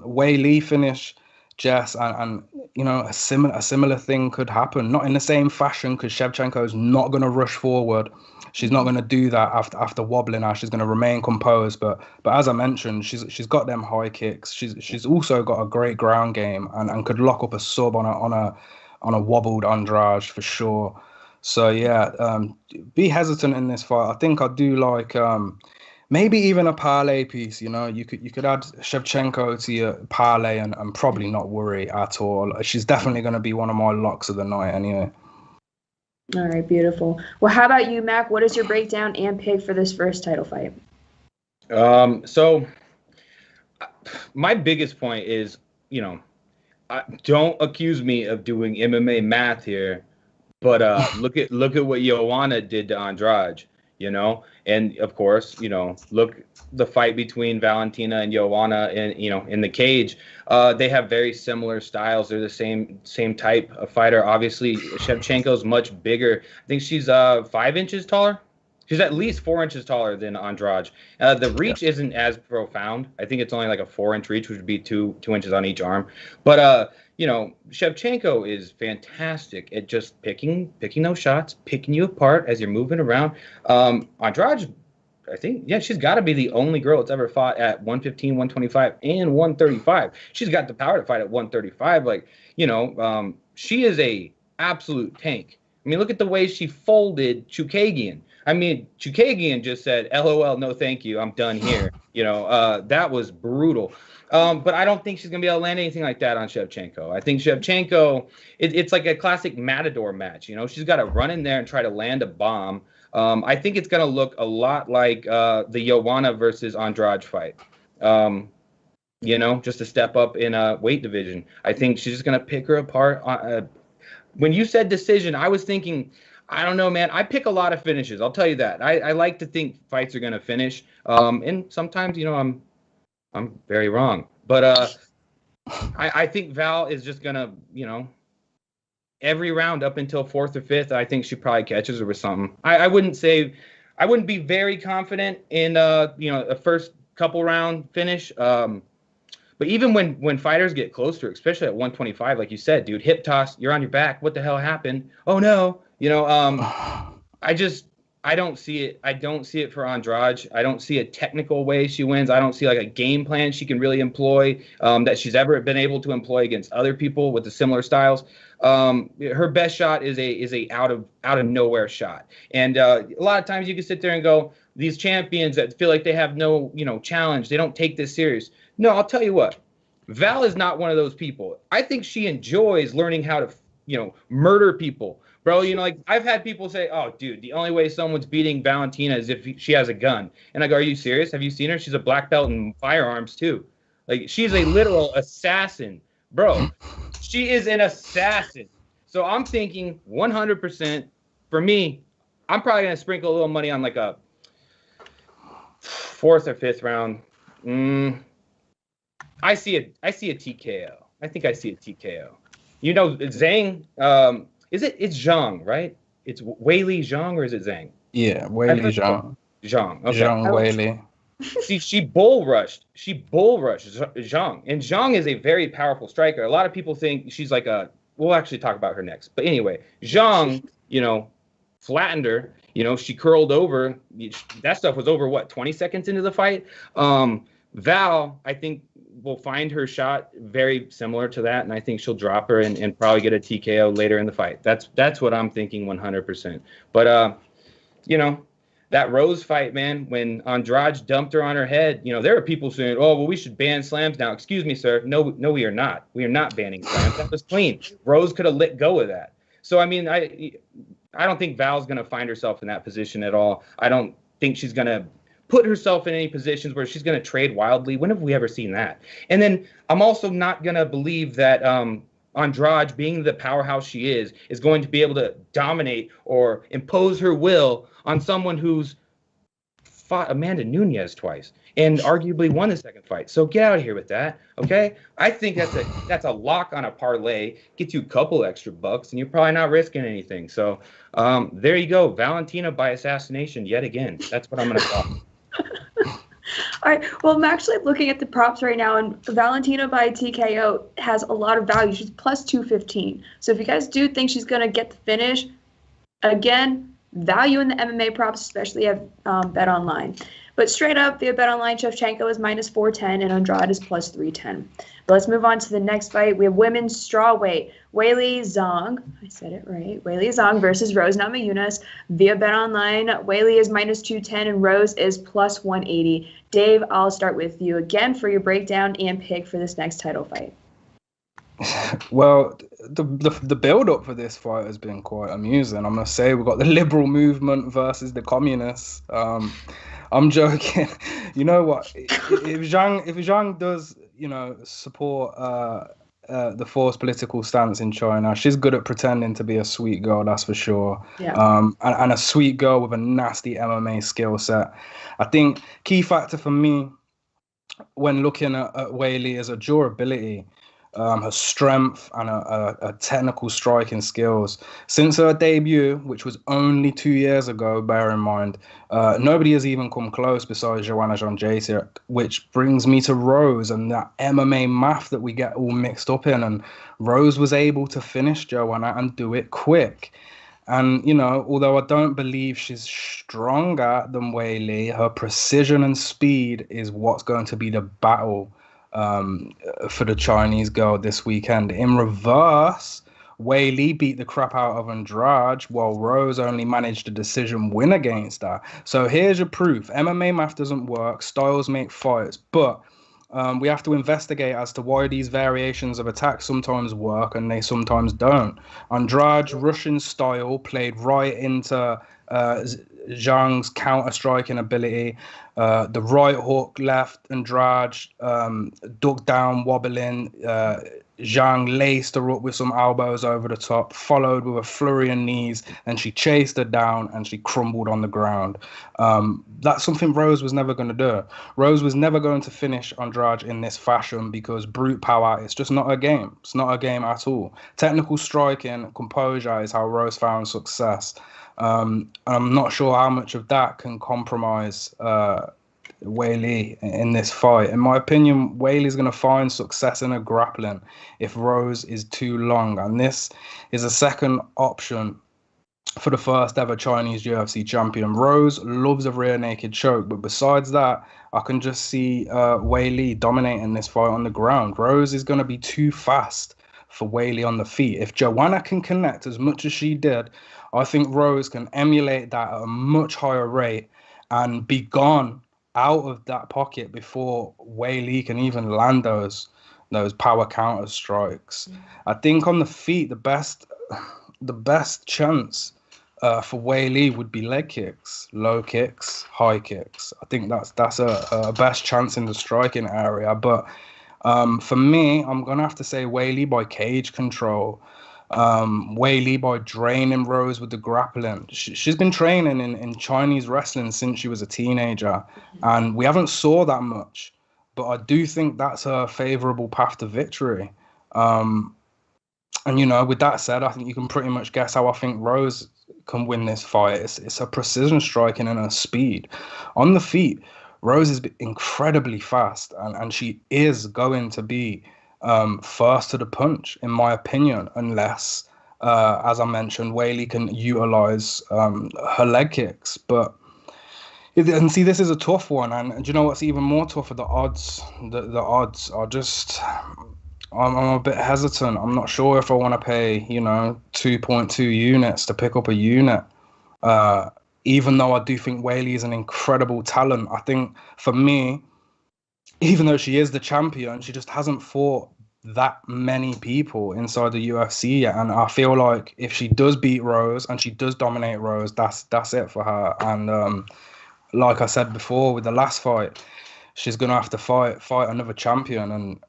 Weili finish Jess, and a similar thing could happen. Not in the same fashion, because Shevchenko is not going to rush forward. She's not going to do that after wobbling her. She's going to remain composed. But as I mentioned, she's got them high kicks. She's also got a great ground game and could lock up a sub on a wobbled Andrade for sure. So yeah, be hesitant in this fight. I think I do like maybe even a parlay piece. You could add Shevchenko to your parlay and probably not worry at all. She's definitely going to be one of my locks of the night anyway. All right, beautiful. Well, how about you, Mac? What is your breakdown and pick for this first title fight? So my biggest point is, don't accuse me of doing MMA math here, but look at what Joanna did to Andrade, and of course, look the fight between Valentina and Joanna in the cage. They have very similar styles. They're the same type of fighter. Obviously, Shevchenko's much bigger. I think she's 5 inches taller. She's at least 4 inches taller than Andrade. The reach isn't as profound. I think it's only like a 4-inch reach, which would be 2 inches on each arm. But Shevchenko is fantastic at just picking those shots, picking you apart as you're moving around. Andrade, I think, she's got to be the only girl that's ever fought at 115, 125, and 135. She's got the power to fight at 135. she is a absolute tank. I mean, look at the way she folded Chukagian. I mean, Chukagian just said, LOL, no thank you, I'm done here. That was brutal. But I don't think she's going to be able to land anything like that on Shevchenko. I think Shevchenko, it's like a classic Matador match. She's got to run in there and try to land a bomb. I think it's going to look a lot like the Joanna versus Andrade fight. Just a step up in a weight division. I think she's just going to pick her apart. When you said decision, I was thinking, I don't know, man. I pick a lot of finishes. I'll tell you that. I like to think fights are going to finish. And sometimes, I'm very wrong. But I think Val is just going to, every round up until fourth or fifth, I think she probably catches her with something. I wouldn't be very confident in, a first couple round finish. But even when fighters get close to her, especially at 125, like you said, dude, hip toss, you're on your back. What the hell happened? Oh, no. I don't see it. I don't see it for Andrade. I don't see a technical way she wins. I don't see like a game plan she can really employ that she's ever been able to employ against other people with the similar styles. Her best shot is a out of nowhere shot. And a lot of times you can sit there and go, these champions that feel like they have no, challenge, they don't take this serious. No, I'll tell you what. Val is not one of those people. I think she enjoys learning how to, murder people. Bro, I've had people say, oh, dude, the only way someone's beating Valentina is if she has a gun. And I go, are you serious? Have you seen her? She's a black belt in firearms, too. Like, she's a literal assassin. Bro, she is an assassin. So I'm thinking 100%. For me, I'm probably going to sprinkle a little money on like a fourth or fifth round. I see a TKO. I think I see a TKO. Zhang, it's Zhang, right? It's Weili Zhang, or is it Zhang? Yeah, Weili Zhang. Zhang, okay. Zhang Weili. She bull rushed Zhang. And Zhang is a very powerful striker. A lot of people think she's like we'll actually talk about her next. But anyway, Zhang, flattened her. She curled over. That stuff was over, 20 seconds into the fight? Val, I think, will find her shot very similar to that, and I think she'll drop her and probably get a TKO later in the fight. That's what I'm thinking 100%. But, that Rose fight, man, when Andrade dumped her on her head, there are people saying, oh, well, we should ban slams now. Excuse me, sir. No, we are not. We are not banning slams. That was clean. Rose could have let go of that. So, I mean, I don't think Val's going to find herself in that position at all. I don't think she's going to put herself in any positions where she's going to trade wildly. When have we ever seen that? And then I'm also not going to believe that Andrade, being the powerhouse she is going to be able to dominate or impose her will on someone who's fought Amanda Nunes twice and arguably won the second fight. So get out of here with that, okay? I think that's a lock on a parlay. Get you a couple extra bucks, and you're probably not risking anything. So there you go. Valentina by assassination yet again. That's what I'm going to call it. All right. Well, I'm actually looking at the props right now, and Valentina by TKO has a lot of value. She's plus 215. So if you guys do think she's going to get the finish, again, value in the MMA props, especially at Bet Online. But straight up, via Bet Online, Shevchenko is minus 410 and Andrade is plus 310. But let's move on to the next fight. We have women's strawweight. Weili Zhang, I said it right. Weili Zhang versus Rose Namajunas. Via Bet Online, Weili is minus 210 and Rose is plus 180. Dave, I'll start with you again for your breakdown and pick for this next title fight. Well, the build-up for this fight has been quite amusing. I must say, we've got the liberal movement versus the communists. I'm joking. You know what? If Zhang does, support the forced political stance in China, she's good at pretending to be a sweet girl, that's for sure. Yeah. And a sweet girl with a nasty MMA skill set. I think key factor for me when looking at Weili is her durability. Her strength and her technical striking skills. Since her debut, which was only 2 years ago, bear in mind, nobody has even come close besides Joanna Jędrzejczyk, which brings me to Rose and that MMA math that we get all mixed up in. And Rose was able to finish Joanna and do it quick. And, although I don't believe she's stronger than Weili, her precision and speed is what's going to be the battle for the Chinese girl this weekend. In reverse, Weili beat the crap out of Andrade, while Rose only managed a decision win against her. So here's your proof. MMA math doesn't work. Styles make fights. But we have to investigate as to why these variations of attack sometimes work and they sometimes don't. Andrade's Russian style played right into Zhang's counter-striking ability. The right hook left Andrade, ducked down, wobbling. Zhang laced her up with some elbows over the top, followed with a flurry of knees, and she chased her down and she crumbled on the ground. That's something Rose was never going to do. Rose was never going to finish Andrade in this fashion because brute power is just not a game. It's not a game at all. Technical striking, composure is how Rose found success. I'm not sure how much of that can compromise Weili in this fight. In my opinion, Weili is going to find success in her grappling if Rose is too long, and this is a second option for the first ever Chinese UFC champion. Rose loves a rear naked choke, but besides that, I can just see Weili dominating this fight on the ground. Rose is going to be too fast for Weili on the feet. If Joanna can connect as much as she did, I think Rose can emulate that at a much higher rate and be gone out of that pocket before Weili can even land those power counter strikes. I think on the feet, the best chance for Weili would be leg kicks, low kicks, high kicks. I think that's a best chance in the striking area. But for me, I'm gonna have to say Weili by cage control. Weili by draining Rose with the grappling. She's been training in Chinese wrestling since she was a teenager, and we haven't saw that much, but I do think that's a favorable path to victory. And with that said, I think you can pretty much guess how I think Rose can win this fight. It's her precision striking and her speed on the feet. Rose is incredibly fast, and she is going to be first to the punch, in my opinion, unless, as I mentioned, Weili can utilize her leg kicks. But and see, this is a tough one, and do you know what's even more tougher? The odds. The odds are just. I'm a bit hesitant. I'm not sure if I want to pay 2.2 units to pick up a unit. Even though I do think Weili is an incredible talent, I think for me, even though she is the champion, she just hasn't fought that many people inside the UFC yet. And I feel like if she does beat Rose and she does dominate Rose, that's it for her. And like I said before, with the last fight, she's going to have to fight another champion. And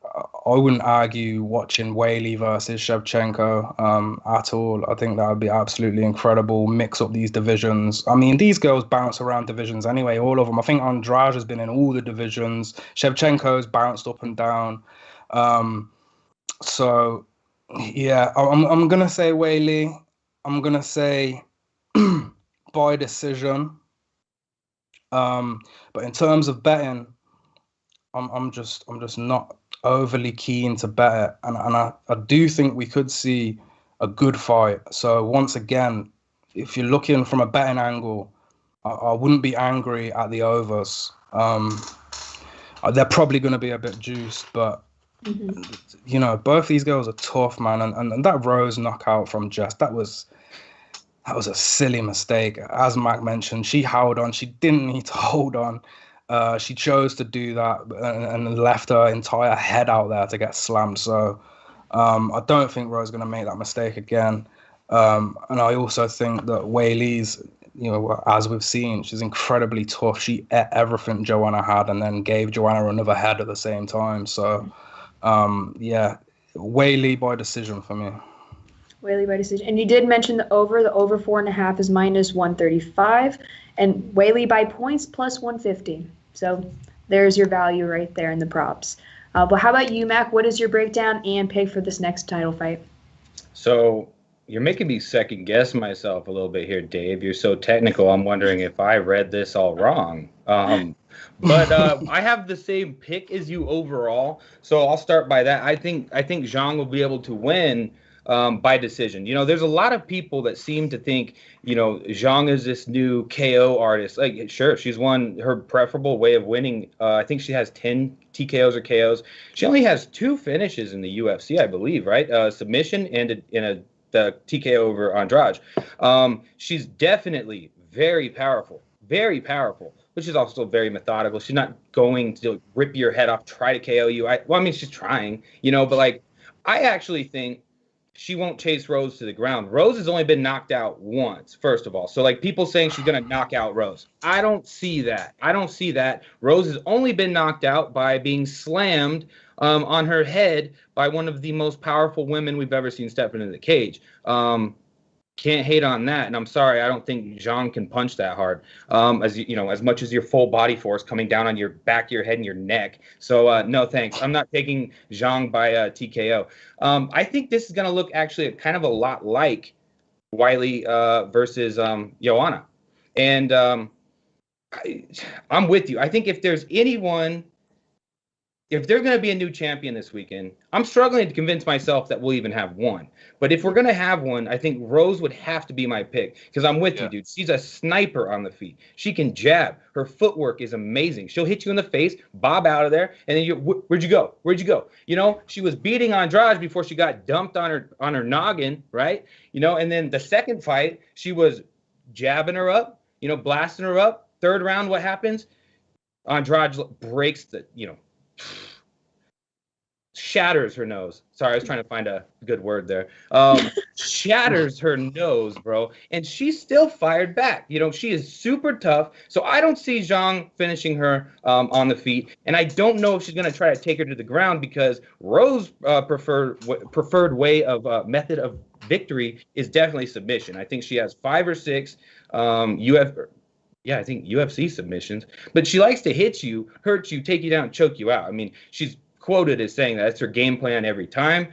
I wouldn't argue watching Weili versus Shevchenko at all. I think that would be absolutely incredible. Mix up these divisions. I mean, these girls bounce around divisions anyway, all of them. I think Andrade has been in all the divisions. Shevchenko's bounced up and down. So, yeah, I'm going to say Weili. I'm going to say by decision. But in terms of betting, I'm just not overly keen to bet it, and I do think we could see a good fight. So once again, if you're looking from a betting angle, I wouldn't be angry at the overs. They're probably going to be a bit juiced, but both these girls are tough, man. And that Rose knockout from Jess, that was a silly mistake. As Mac mentioned, she held on. She didn't need to hold on. She chose to do that and left her entire head out there to get slammed. So I don't think Rose is going to make that mistake again. And I also think that Weili's, as we've seen, she's incredibly tough. She ate everything Joanna had and then gave Joanna another head at the same time. So, yeah, Weili by decision for me. Weili by decision. And you did mention the over. The over 4.5 is minus 135. And Weili by points plus 150. So there's your value right there in the props. But how about you, Mac? What is your breakdown and pick for this next title fight? So you're making me second guess myself a little bit here, Dave. You're so technical. I'm wondering if I read this all wrong. But I have the same pick as you overall. So I'll start by that. I think Zhang will be able to win by decision. There's a lot of people that seem to think, Zhang is this new KO artist. Like, sure, she's won her preferable way of winning. I think she has 10 TKOs or KOs. She only has 2 finishes in the UFC, I believe, right? Submission and in a the TKO over Andrade. She's definitely very powerful, but she's also very methodical. She's not going to rip your head off, try to KO you. I mean, she's trying, but like, I actually think she won't chase Rose to the ground. Rose has only been knocked out once, first of all. So, like, people saying she's going to knock out Rose. I don't see that. Rose has only been knocked out by being slammed on her head by one of the most powerful women we've ever seen step into the cage. Can't hate on that. And I'm sorry, I don't think Zhang can punch that hard. As much as your full body force coming down on your back of your head and your neck. So no thanks. I'm not taking Zhang by TKO. I think this is going to look actually kind of a lot like Weili versus Joanna. And I'm with you. I think if there's going to be a new champion this weekend, I'm struggling to convince myself that we'll even have one. But if we're going to have one, I think Rose would have to be my pick, because I'm with you, dude. She's a sniper on the feet. She can jab. Her footwork is amazing. She'll hit you in the face, bob out of there, and then where'd you go? She was beating Andrade before she got dumped on her noggin, right? And then the second fight, she was jabbing her up, blasting her up. Third round, what happens? Andrade breaks shatters her nose. Sorry, I was trying to find a good word there. Shatters her nose, bro. And she's still fired back. She is super tough. So I don't see Zhang finishing her on the feet. And I don't know if she's going to try to take her to the ground, because Rose preferred way of method of victory is definitely submission. I think she has 5 or 6 I think UFC submissions. But she likes to hit you, hurt you, take you down, choke you out. I mean, she's quoted as saying that's her game plan every time.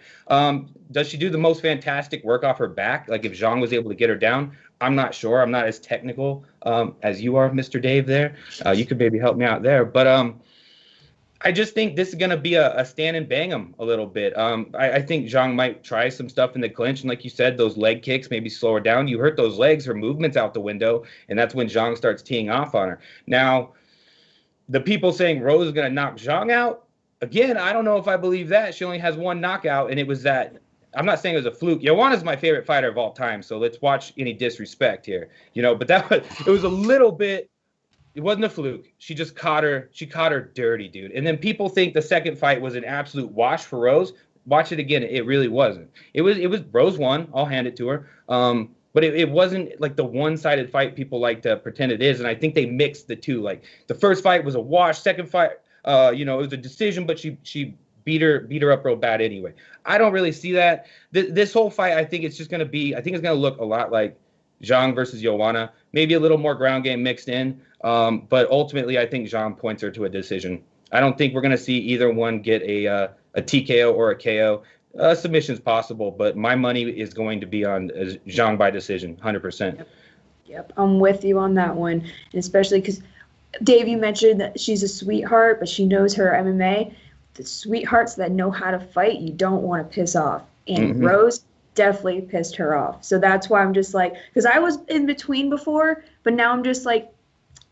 Does she do the most fantastic work off her back? Like, if Zhang was able to get her down, I'm not sure. I'm not as technical as you are, Mr. Dave, there. You could maybe help me out there. But I just think this is going to be a stand and bang 'em a little bit. I think Zhang might try some stuff in the clinch. And like you said, those leg kicks, maybe slow her down. You hurt those legs, her movement's out the window. And that's when Zhang starts teeing off on her. Now, the people saying Rose is going to knock Zhang out, again, I don't know if I believe that. She only has 1 knockout, and it was that. I'm not saying it was a fluke. Joanna's my favorite fighter of all time, so let's watch any disrespect here. But it was a little bit. It wasn't a fluke. She just caught her. She caught her dirty, dude. And then people think the second fight was an absolute wash for Rose. Watch it again. It really wasn't. It was Rose won. I'll hand it to her. But it wasn't like the one-sided fight people like to pretend it is. And I think they mixed the two. Like, the first fight was a wash. Second fight, it was a decision, but she beat her up real bad anyway. I don't really see that. This whole fight, I think it's going to look a lot like Zhang versus Joanna. Maybe a little more ground game mixed in. But ultimately, I think Zhang points her to a decision. I don't think we're going to see either one get a TKO or a KO. Submission's possible, but my money is going to be on Zhang by decision, 100%. Yep, I'm with you on that one, and especially because Dave, you mentioned that she's a sweetheart, but she knows her MMA. The sweethearts that know how to fight, you don't want to piss off. And Rose definitely pissed her off. So that's why I'm just like, because I was in between before, but now I'm just like,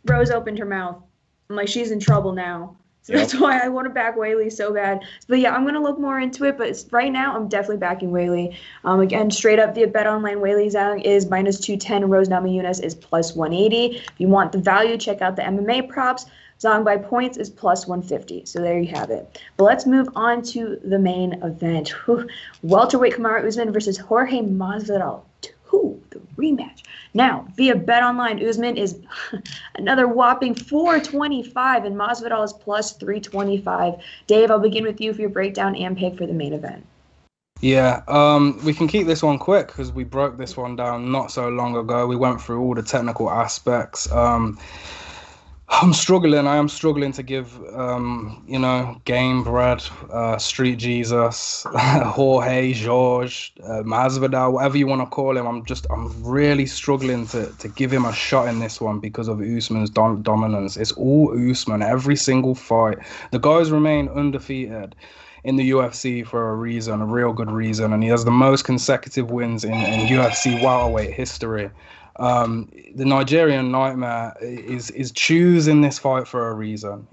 Rose opened her mouth. I'm like, she's in trouble now. So that's why I want to back Weili so bad. But yeah, I'm going to look more into it. But right now, I'm definitely backing Weili. Again, straight up via Bet Online, Weili Zhang is -210. Rose Namajunas is +180. If you want the value, check out the MMA props. Zhang by points is +150. So there you have it. But let's move on to the main event. Welterweight Kamaru Usman versus Jorge Masvidal 2, the rematch. Now, via Bet Online, Usman is another whopping 425, and Masvidal is +325. Dave, I'll begin with you for your breakdown and pick for the main event. Yeah, we can keep this one quick because we broke this one down not so long ago. We went through all the technical aspects. I am struggling to give, Game Bread, Street Jesus, Jorge, George, Masvidal, whatever you want to call him. I'm really struggling to give him a shot in this one because of Usman's dominance. It's all Usman, every single fight. The guys remain undefeated in the UFC for a reason, a real good reason, and he has the most consecutive wins in UFC welterweight history. The Nigerian Nightmare is choosing this fight for a reason.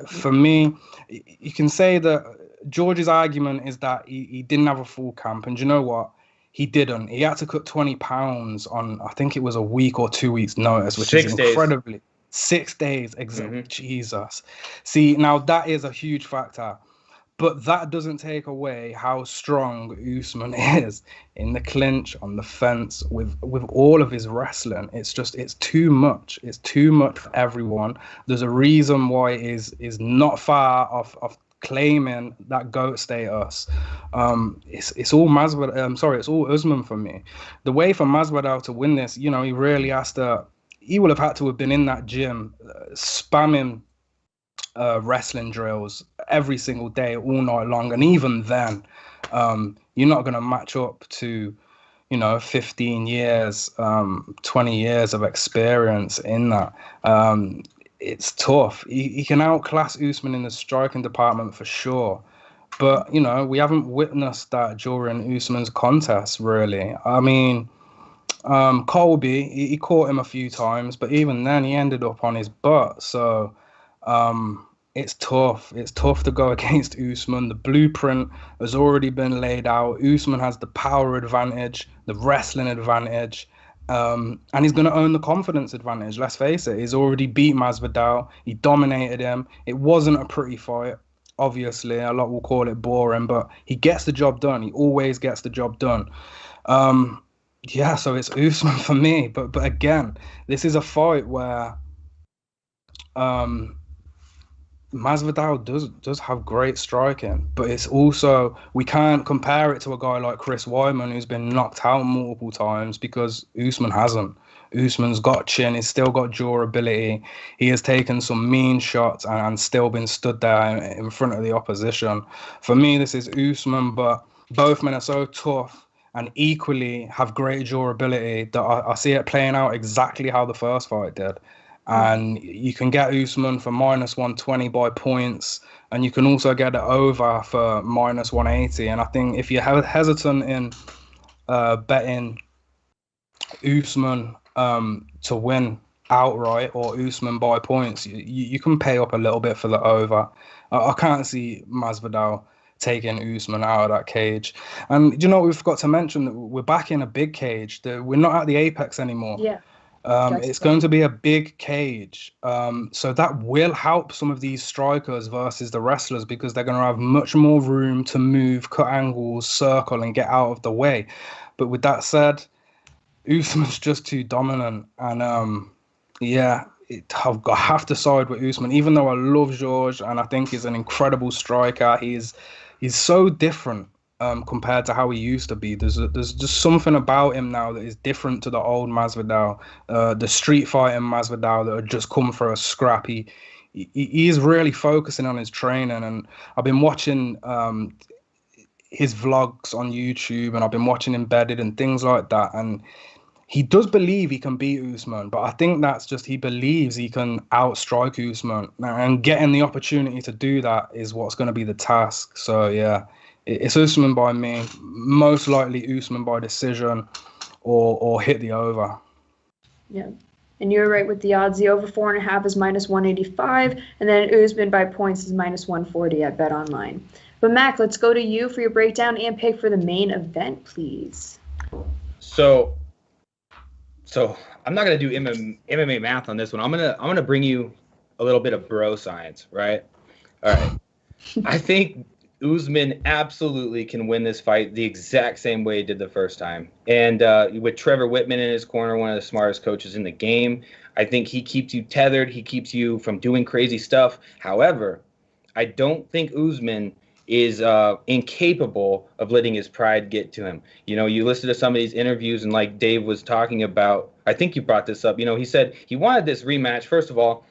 For me, you can say that George's argument is that he didn't have a full camp, and you know what? he didn't. He had to cut 20 pounds on, I think it was a week or 2 weeks notice, which 6 is days. incredibly. 6 days, exactly. Jesus. See, now that is a huge factor. But that doesn't take away how strong Usman is in the clinch, on the fence, with all of his wrestling. It's too much. It's too much for everyone. There's a reason why is not far off claiming that GOAT status. It's all Masvidal. It's all Usman for me. The way for Masvidal to win this, he really has to. He will have had to have been in that gym, spamming wrestling drills every single day, all night long, and even then, you're not going to match up to 15 years, 20 years of experience in that. It's tough. He can outclass Usman in the striking department for sure, but we haven't witnessed that during Usman's contests, really. I mean, Colby, he caught him a few times, but even then he ended up on his butt. So it's tough. It's tough to go against Usman. The blueprint has already been laid out. Usman has the power advantage, the wrestling advantage, and he's going to own the confidence advantage. Let's face it. He's already beat Masvidal. He dominated him. It wasn't a pretty fight. Obviously, a lot will call it boring, but he gets the job done. He always gets the job done. Yeah, so it's Usman for me. But again, this is a fight where Masvidal does have great striking, but it's also, we can't compare it to a guy like Chris Weidman, who's been knocked out multiple times, because Usman hasn't. Usman's got chin, he's still got durability. He has taken some mean shots and still been stood there in front of the opposition. For me, this is Usman, but both men are so tough and equally have great durability that I see it playing out exactly how the first fight did. And you can get Usman for -120 by points, and you can also get it over for -180. And I think if you're hesitant in betting Usman to win outright or Usman by points, you can pay up a little bit for the over. I can't see Masvidal taking Usman out of that cage. And we forgot to mention that we're back in a big cage. We're not at the apex anymore. Yeah. It's going to be a big cage. So that will help some of these strikers versus the wrestlers, because they're going to have much more room to move, cut angles, circle, and get out of the way. But with that said, Usman's just too dominant. And I have to side with Usman, even though I love Jorge and I think he's an incredible striker. He's so different. Compared to how he used to be. There's just something about him now that is different to the old Masvidal, the street fighting Masvidal that had just come for a scrap. He is really focusing on his training, and I've been watching his vlogs on YouTube, and I've been watching Embedded and things like that, and he does believe he can beat Usman, but I think that's just, he believes he can outstrike Usman, and getting the opportunity to do that is what's going to be the task. So yeah, it's Usman by me, most likely Usman by decision, or hit the over. Yeah, and you're right with the odds. The over 4.5 is -185, and then Usman by points is -140 at Bet Online. But Mac, let's go to you for your breakdown and pick for the main event, please. So I'm not gonna do MMA math on this one. I'm gonna bring you a little bit of bro science, right? All right. I think Usman absolutely can win this fight the exact same way he did the first time. And with Trevor Whitman in his corner, one of the smartest coaches in the game, I think he keeps you tethered. He keeps you from doing crazy stuff. However, I don't think Usman is incapable of letting his pride get to him. You listen to some of these interviews, and like Dave was talking about, I think you brought this up, he said he wanted this rematch. First of all,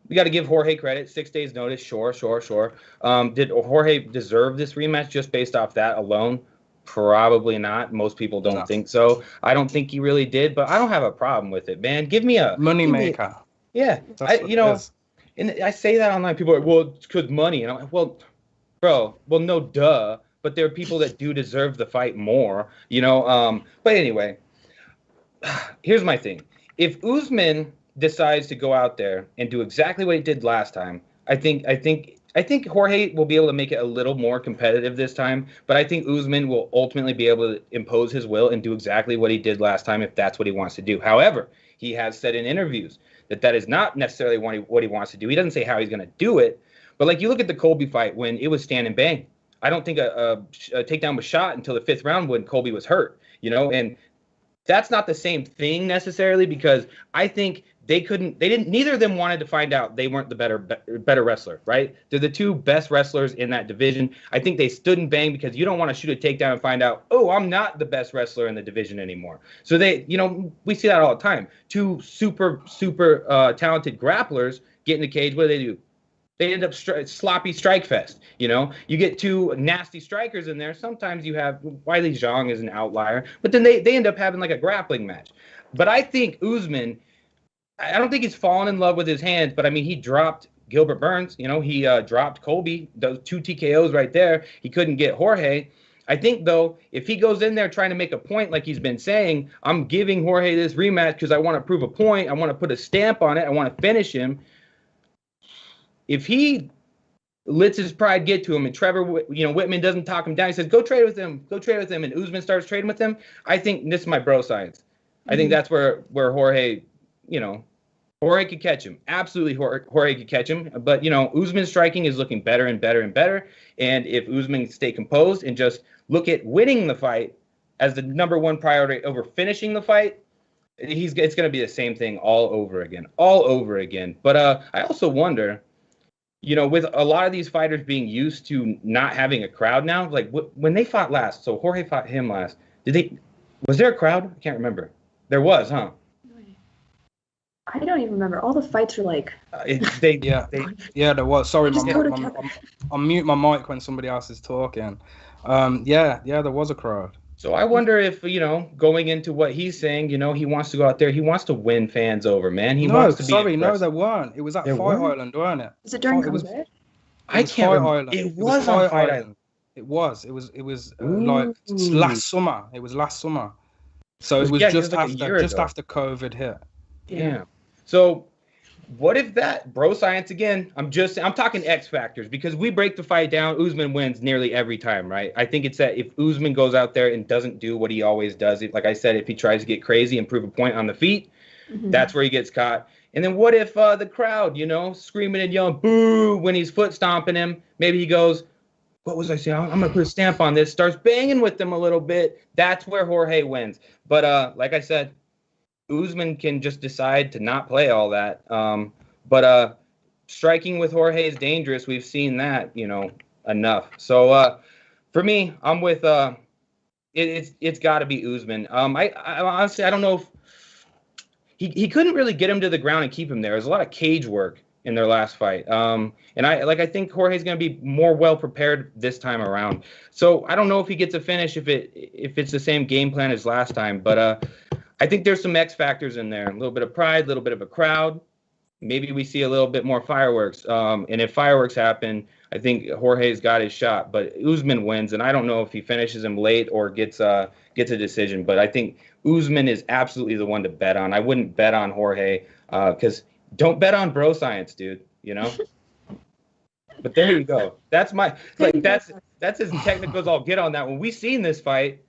we got to give Jorge credit. 6 days notice. Sure. Did Jorge deserve this rematch just based off that alone? Probably not. Most people don't think so. I don't think he really did, but I don't have a problem with it, man. Give me a money maker. Yeah. And I say that online. People are like, well, it's because money. And I'm like, well, bro, no, duh. But there are people that do deserve the fight more, But anyway, here's my thing. If Usman decides to go out there and do exactly what he did last time, I think I think Jorge will be able to make it a little more competitive this time, but I think Usman will ultimately be able to impose his will and do exactly what he did last time if that's what he wants to do. However, he has said in interviews that is not necessarily what he wants to do. He doesn't say how he's going to do it, but like you look at the Colby fight when it was stand and bang. I don't think a takedown was shot until the 5th round when Colby was hurt, and that's not the same thing necessarily because I think neither of them wanted to find out they weren't the better wrestler, right? They're the two best wrestlers in that division. I think they stood and banged because you don't want to shoot a takedown and find out, oh, I'm not the best wrestler in the division anymore. So we see that all the time. Two super talented grapplers get in the cage. What do? They end up sloppy strike fest. You get two nasty strikers in there. Sometimes you have Weili Zhang is an outlier, but then they end up having like a grappling match. But I think Usman, I don't think he's fallen in love with his hands, but I mean, he dropped Gilbert Burns. He dropped Colby, those 2 TKOs right there. He couldn't get Jorge. I think, though, if he goes in there trying to make a point like he's been saying, I'm giving Jorge this rematch because I want to prove a point. I want to put a stamp on it. I want to finish him. If he lets his pride get to him and Trevor, Whitman doesn't talk him down, he says, go trade with him, and Usman starts trading with him, I think this is my bro science. Mm-hmm. I think that's where Jorge, Jorge could catch him. Absolutely, Jorge could catch him. But, Usman's striking is looking better and better and better. And if Usman stay composed and just look at winning the fight as the number one priority over finishing the fight, it's going to be the same thing all over again. But I also wonder, with a lot of these fighters being used to not having a crowd now, like when they fought last, so Jorge fought him last, was there a crowd? I can't remember. There was, huh? I don't even remember. All the fights were like... there was. Sorry, I'm mute my mic when somebody else is talking. There was a crowd. So I wonder if, going into what he's saying, he wants to go out there. He wants to win fans over, man. He wants to be impressive. There weren't. It was at Fight Island, weren't it? Was it during COVID? I can't remember. It was on Fight Island. It was like last summer. It was last summer. So it was just after COVID hit. Yeah. So what if that bro science again? I'm talking X factors because we break the fight down. Usman wins nearly every time, right? I think it's that if Usman goes out there and doesn't do what he always does, like I said, if he tries to get crazy and prove a point on the feet, that's where he gets caught. And then what if the crowd, screaming and yelling boo when he's foot stomping him? Maybe he goes, what was I saying? I'm gonna put a stamp on this. Starts banging with them a little bit. That's where Jorge wins. But like I said, Usman can just decide to not play all that. But striking with Jorge is dangerous. We've seen that, enough. So for me, I'm with it's got to be Usman. I honestly I don't know if he couldn't really get him to the ground and keep him there. There's a lot of cage work in their last fight. And I think Jorge's going to be more well prepared this time around. So I don't know if he gets a finish if it's the same game plan as last time, but I think there's some X factors in there. A little bit of pride, a little bit of a crowd. Maybe we see a little bit more fireworks. And if fireworks happen, I think Jorge's got his shot. But Usman wins, and I don't know if he finishes him late or gets a decision. But I think Usman is absolutely the one to bet on. I wouldn't bet on Jorge because don't bet on bro science, dude. But there you go. That's that's as technical as I'll get on that one. We've seen this fight,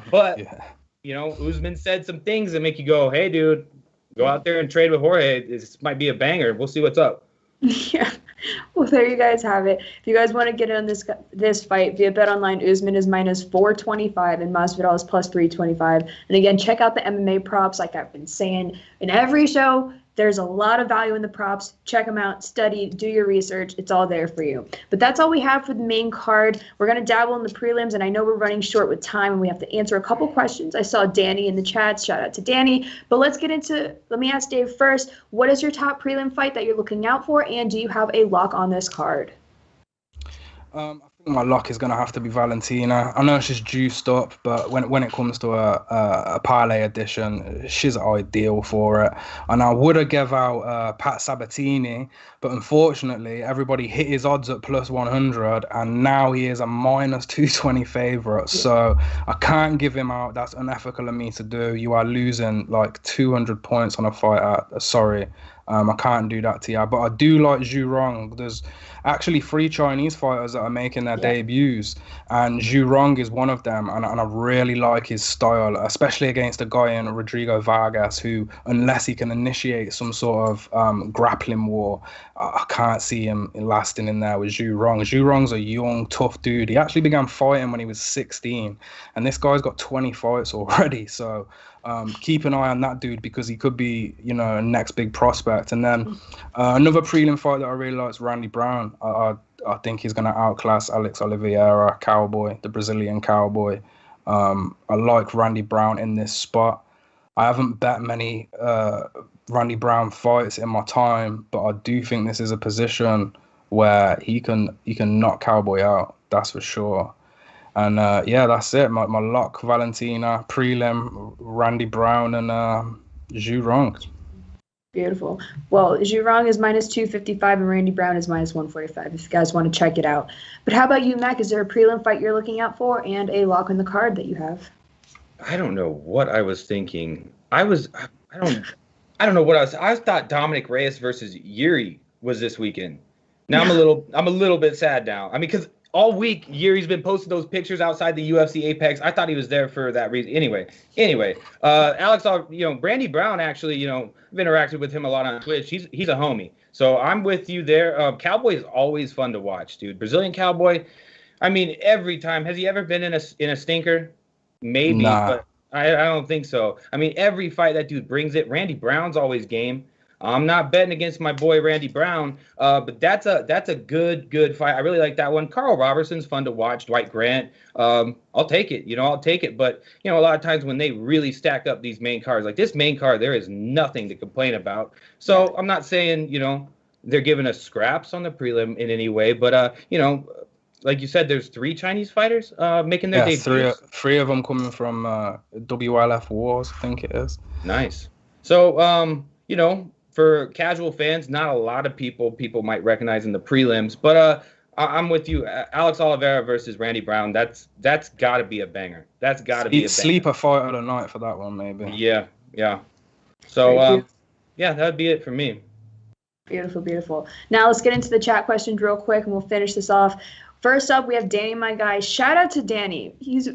but. Yeah. Usman said some things that make you go, hey, dude, go out there and trade with Jorge. This might be a banger. We'll see what's up. Yeah. Well, there you guys have it. If you guys want to get in on this fight via BetOnline, Usman is -425 and Masvidal is +325. And again, check out the MMA props like I've been saying in every show. There's a lot of value in the props. Check them out, study, do your research. It's all there for you. But that's all we have for the main card. We're going to dabble in the prelims, and I know we're running short with time, and we have to answer a couple questions. I saw Danny in the chat. Shout out to Danny. But let me ask Dave first. What is your top prelim fight that you're looking out for, and do you have a lock on this card? I think my lock is going to have to be Valentina. I know she's juiced up, but when it comes to a parlay edition, she's ideal for it. And I would have give out Pat Sabatini, but unfortunately, everybody hit his odds at +100, and now he is a -220 favourite. So I can't give him out. That's unethical of me to do. You are losing like 200 points on a fight. Sorry. I can't do that to you. But I do like Zhang. actually 3 Chinese fighters that are making their debuts, and Zhu Rong is one of them, and I really like his style, especially against a guy in Rodrigo Vargas who, unless he can initiate some sort of grappling war, I can't see him lasting in there with Zhu Rong. Zhu Rong's a young, tough dude. He actually began fighting when he was 16, and this guy's got 20 fights already, so keep an eye on that dude because he could be, a next big prospect. And then another prelim fight that I really like is Randy Brown. I think he's going to outclass Alex Oliveira, Cowboy, the Brazilian Cowboy. I like Randy Brown in this spot. I haven't bet many Randy Brown fights in my time, but I do think this is a position where he can knock Cowboy out. That's for sure. And that's it. My lock: Valentina, prelim, Randy Brown, and Zhu Rong. Beautiful. Well, Zhu Rong is -255 and Randy Brown is -145 if you guys want to check it out. But how about you, Mac? Is there a prelim fight you're looking out for and a lock on the card that you have? I don't know what I was thinking. I don't know what I thought Dominic Reyes versus Yuri was this weekend. Now I'm a little bit sad now. I mean, because all week Yuri's been posting those pictures outside the UFC Apex. I thought he was there for that reason. Anyway, Alex, Randy Brown actually, I've interacted with him a lot on Twitch. He's a homie. So I'm with you there. Cowboy is always fun to watch, dude. Brazilian Cowboy. I mean, every time. Has he ever been in a stinker? Maybe, but I don't think so. I mean, every fight that dude brings it. Randy Brown's always game. I'm not betting against my boy Randy Brown, but that's a good fight. I really like that one. Carl Robertson's fun to watch. Dwight Grant, I'll take it. I'll take it. But a lot of times when they really stack up these main cards, like this main card, there is nothing to complain about. So I'm not saying they're giving us scraps on the prelim in any way, but like you said, there's 3 Chinese fighters making their debuts. Three of them coming from WLF Wars, I think it is. Nice. So for casual fans, not a lot of people might recognize in the prelims, but I'm with you. Alex Oliveira versus Randy Brown. That's got to be a banger. That's got to be a banger. Sleeper fight of the night for that one, maybe. Yeah. So that would be it for me. Beautiful, beautiful. Now let's get into the chat questions real quick, and we'll finish this off. First up, we have Danny, my guy. Shout out to Danny. He's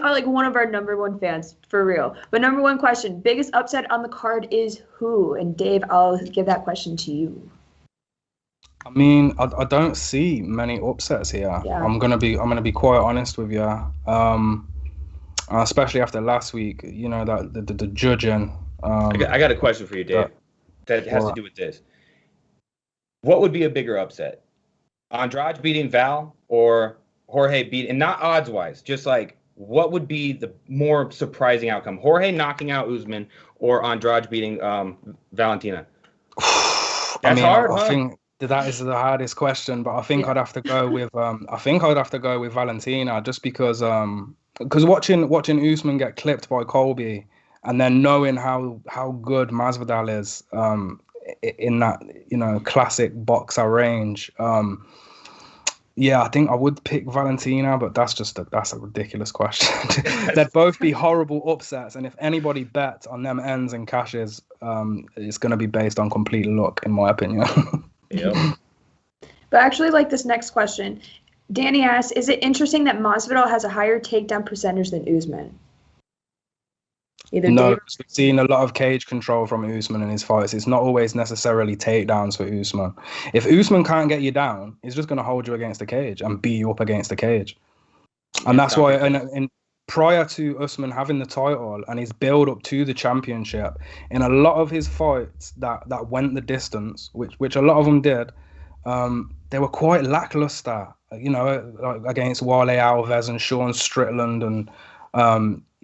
like one of our #1 fans, for real. But #1 question, biggest upset on the card is who? And Dave, I'll give that question to you. I mean, I don't see many upsets here. Yeah. I'm gonna be quite honest with you. Especially after last week, that the judging. I got a question for you, Dave. That has to do with this. What would be a bigger upset? Andrade beating Val or Jorge beating, and not odds-wise, just like what would be the more surprising outcome? Jorge knocking out Usman or Andrade beating Valentina? That's hard. I think that is the hardest question, but I think I'd have to go with Valentina just because watching Usman get clipped by Colby and then knowing how good Masvidal is in that classic boxer range. I think I would pick Valentina, but that's a ridiculous question. They'd both be horrible upsets, and if anybody bets on them ends and cashes, it's going to be based on complete luck, in my opinion. Yep. But I actually like this next question. Danny asks, is it interesting that Masvidal has a higher takedown percentage than Usman? No, we've seen a lot of cage control from Usman in his fights. It's not always necessarily takedowns for Usman. If Usman can't get you down, he's just going to hold you against the cage and beat you up against the cage. And that's why, in prior to Usman having the title and his build up to the championship, in a lot of his fights that went the distance, which a lot of them did, they were quite lackluster. Like against Weili Alves and Sean Strickland and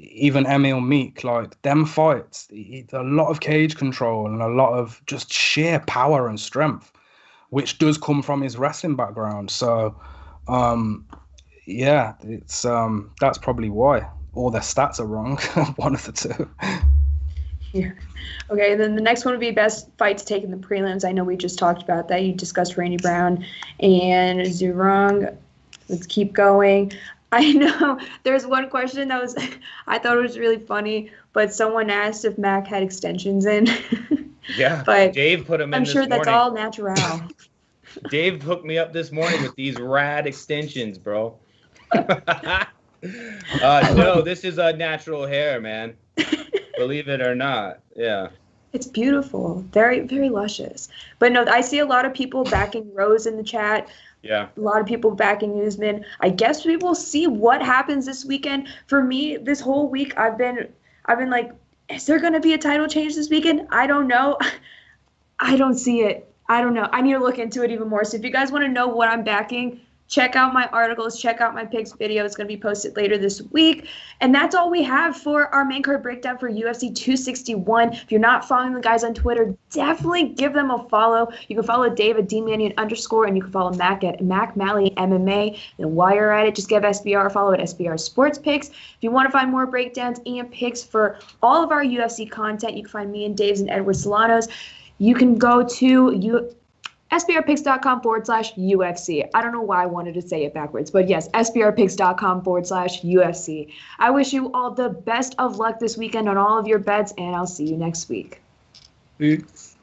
even Emil Meek, like them fights, a lot of cage control and a lot of just sheer power and strength, which does come from his wrestling background. So, it's that's probably why. Or their stats are wrong, one of the two. Yeah. Okay, then the next one would be best fight to take in the prelims. I know we just talked about that. You discussed Randy Brown and Zhu Rong. Let's keep going. I know there's one question that I thought it was really funny, but someone asked if Mac had extensions in. Yeah, but Dave put them in. I'm sure this that's morning. all natural. Dave hooked me up this morning with these rad extensions, bro. No, this is natural hair, man. Believe it or not. Yeah. It's beautiful. Very, very luscious. But no, I see a lot of people backing Rose in the chat. Yeah. A lot of people backing Usman. I guess we will see what happens this weekend. For me, this whole week I've been like, is there going to be a title change this weekend? I don't know. I don't see it. I don't know. I need to look into it even more. So if you guys want to know what I'm backing, check out my articles, check out my picks video. It's going to be posted later this week. And that's all we have for our main card breakdown for UFC 261. If you're not following the guys on Twitter, definitely give them a follow. You can follow Dave at DManyun_, and you can follow Mac at MacMally MMA. And while you're at it, just give SBR a follow at SBR Sports Picks. If you want to find more breakdowns and picks for all of our UFC content, you can find me and Dave's and Edward Solano's. You can go to sbrpicks.com/UFC. I don't know why I wanted to say it backwards, but yes, sbrpicks.com/UFC. I wish you all the best of luck this weekend on all of your bets, and I'll see you next week. Peace.